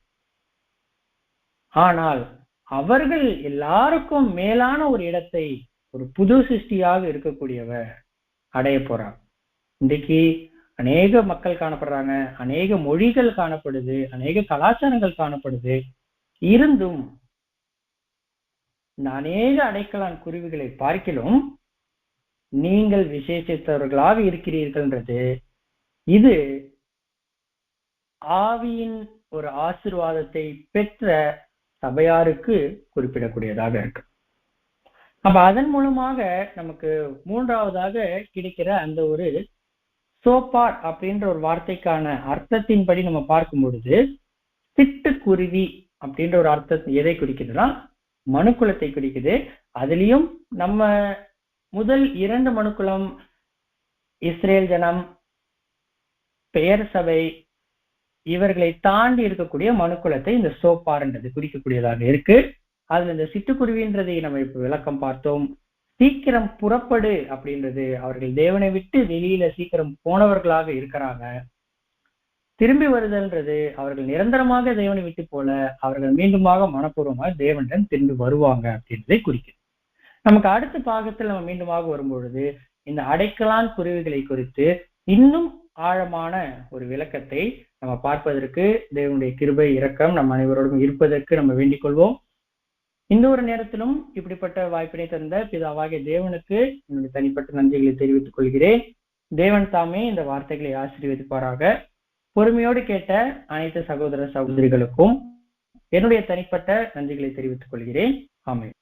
ஆனால் அவர்கள் எல்லாருக்கும் மேலான ஒரு இடத்தை ஒரு புது சிருஷ்டியாக இருக்கக்கூடியவர் அடைய போறாங்க. இன்றைக்கு அநேக மக்கள் காணப்படுறாங்க, அநேக மொழிகள் காணப்படுது, அநேக கலாச்சாரங்கள் காணப்படுது. இருந்தும் இந்த அநேக அடைக்கலான் குருவிகளை பார்க்கிலும் நீங்கள் விசேஷித்தவர்களாக இருக்கிறீர்கள்ன்றது இது ஆவியின் ஒரு ஆசீர்வாதத்தை பெற்ற சபையாருக்கு குறிப்பிடக்கூடியதாக இருக்கு. அப்ப அதன் மூலமாக நமக்கு மூன்றாவதாக கிடைக்கிற அந்த ஒரு சோப்பார் அப்படின்ற ஒரு வார்த்தைக்கான அர்த்தத்தின்படி நம்ம பார்க்கும் பொழுது சிட்டுக்குருவி அப்படின்ற ஒரு அர்த்தத்தை எதை குறிக்குதுன்னா மனுக்குலத்தை குறிக்குது. அதுலயும் நம்ம முதல் 2 மனுக்குலம் இஸ்ரேல் ஜனம், பெயர் சபை, இவர்களை தாண்டி இருக்கக்கூடிய மனுக்குலத்தை இந்த சோப்பார்ன்றது குறிக்கக்கூடியதாக இருக்கு. அதுல இந்த சிட்டுக்குருவின்றதை நம்ம இப்ப விளக்கம் பார்த்தோம். சீக்கிரம் புறப்படு அப்படின்றது அவர்கள் தேவனை விட்டு வெளியில சீக்கிரம் போனவர்களாக இருக்கிறாங்க. திரும்பி வருதல்ன்றது அவர்கள் நிரந்தரமாக தேவனை விட்டு போல அவர்கள் மீண்டுமாக மனப்பூர்வமாக தேவனிடம் திரும்பி வருவாங்க அப்படின்றதை குறிக்குது. நமக்கு அடுத்த பாகத்தில் நம்ம மீண்டுமாக வரும்பொழுது இந்த அடைக்கலான் குருவிகளை குறித்து இன்னும் ஆழமான ஒரு விளக்கத்தை நம்ம பார்ப்பதற்கு தேவனுடைய கிருபை இரக்கம் நம் அனைவரோடும் இருப்பதற்கு நம்ம வேண்டிக் கொள்வோம். இந்த ஒரு நேரத்திலும் இப்படிப்பட்ட வாய்ப்பினை தந்த பிதாவாகிய தேவனுக்கு என்னுடைய தனிப்பட்ட நன்றிகளை தெரிவித்துக் கொள்கிறேன். தேவன் தாமே இந்த வார்த்தைகளை ஆசீர்வதிப்பாராக. பொறுமையோடு கேட்ட அனைத்து சகோதர சகோதரிகளுக்கும் என்னுடைய தனிப்பட்ட நன்றிகளை தெரிவித்துக் கொள்கிறேன். ஆமென்.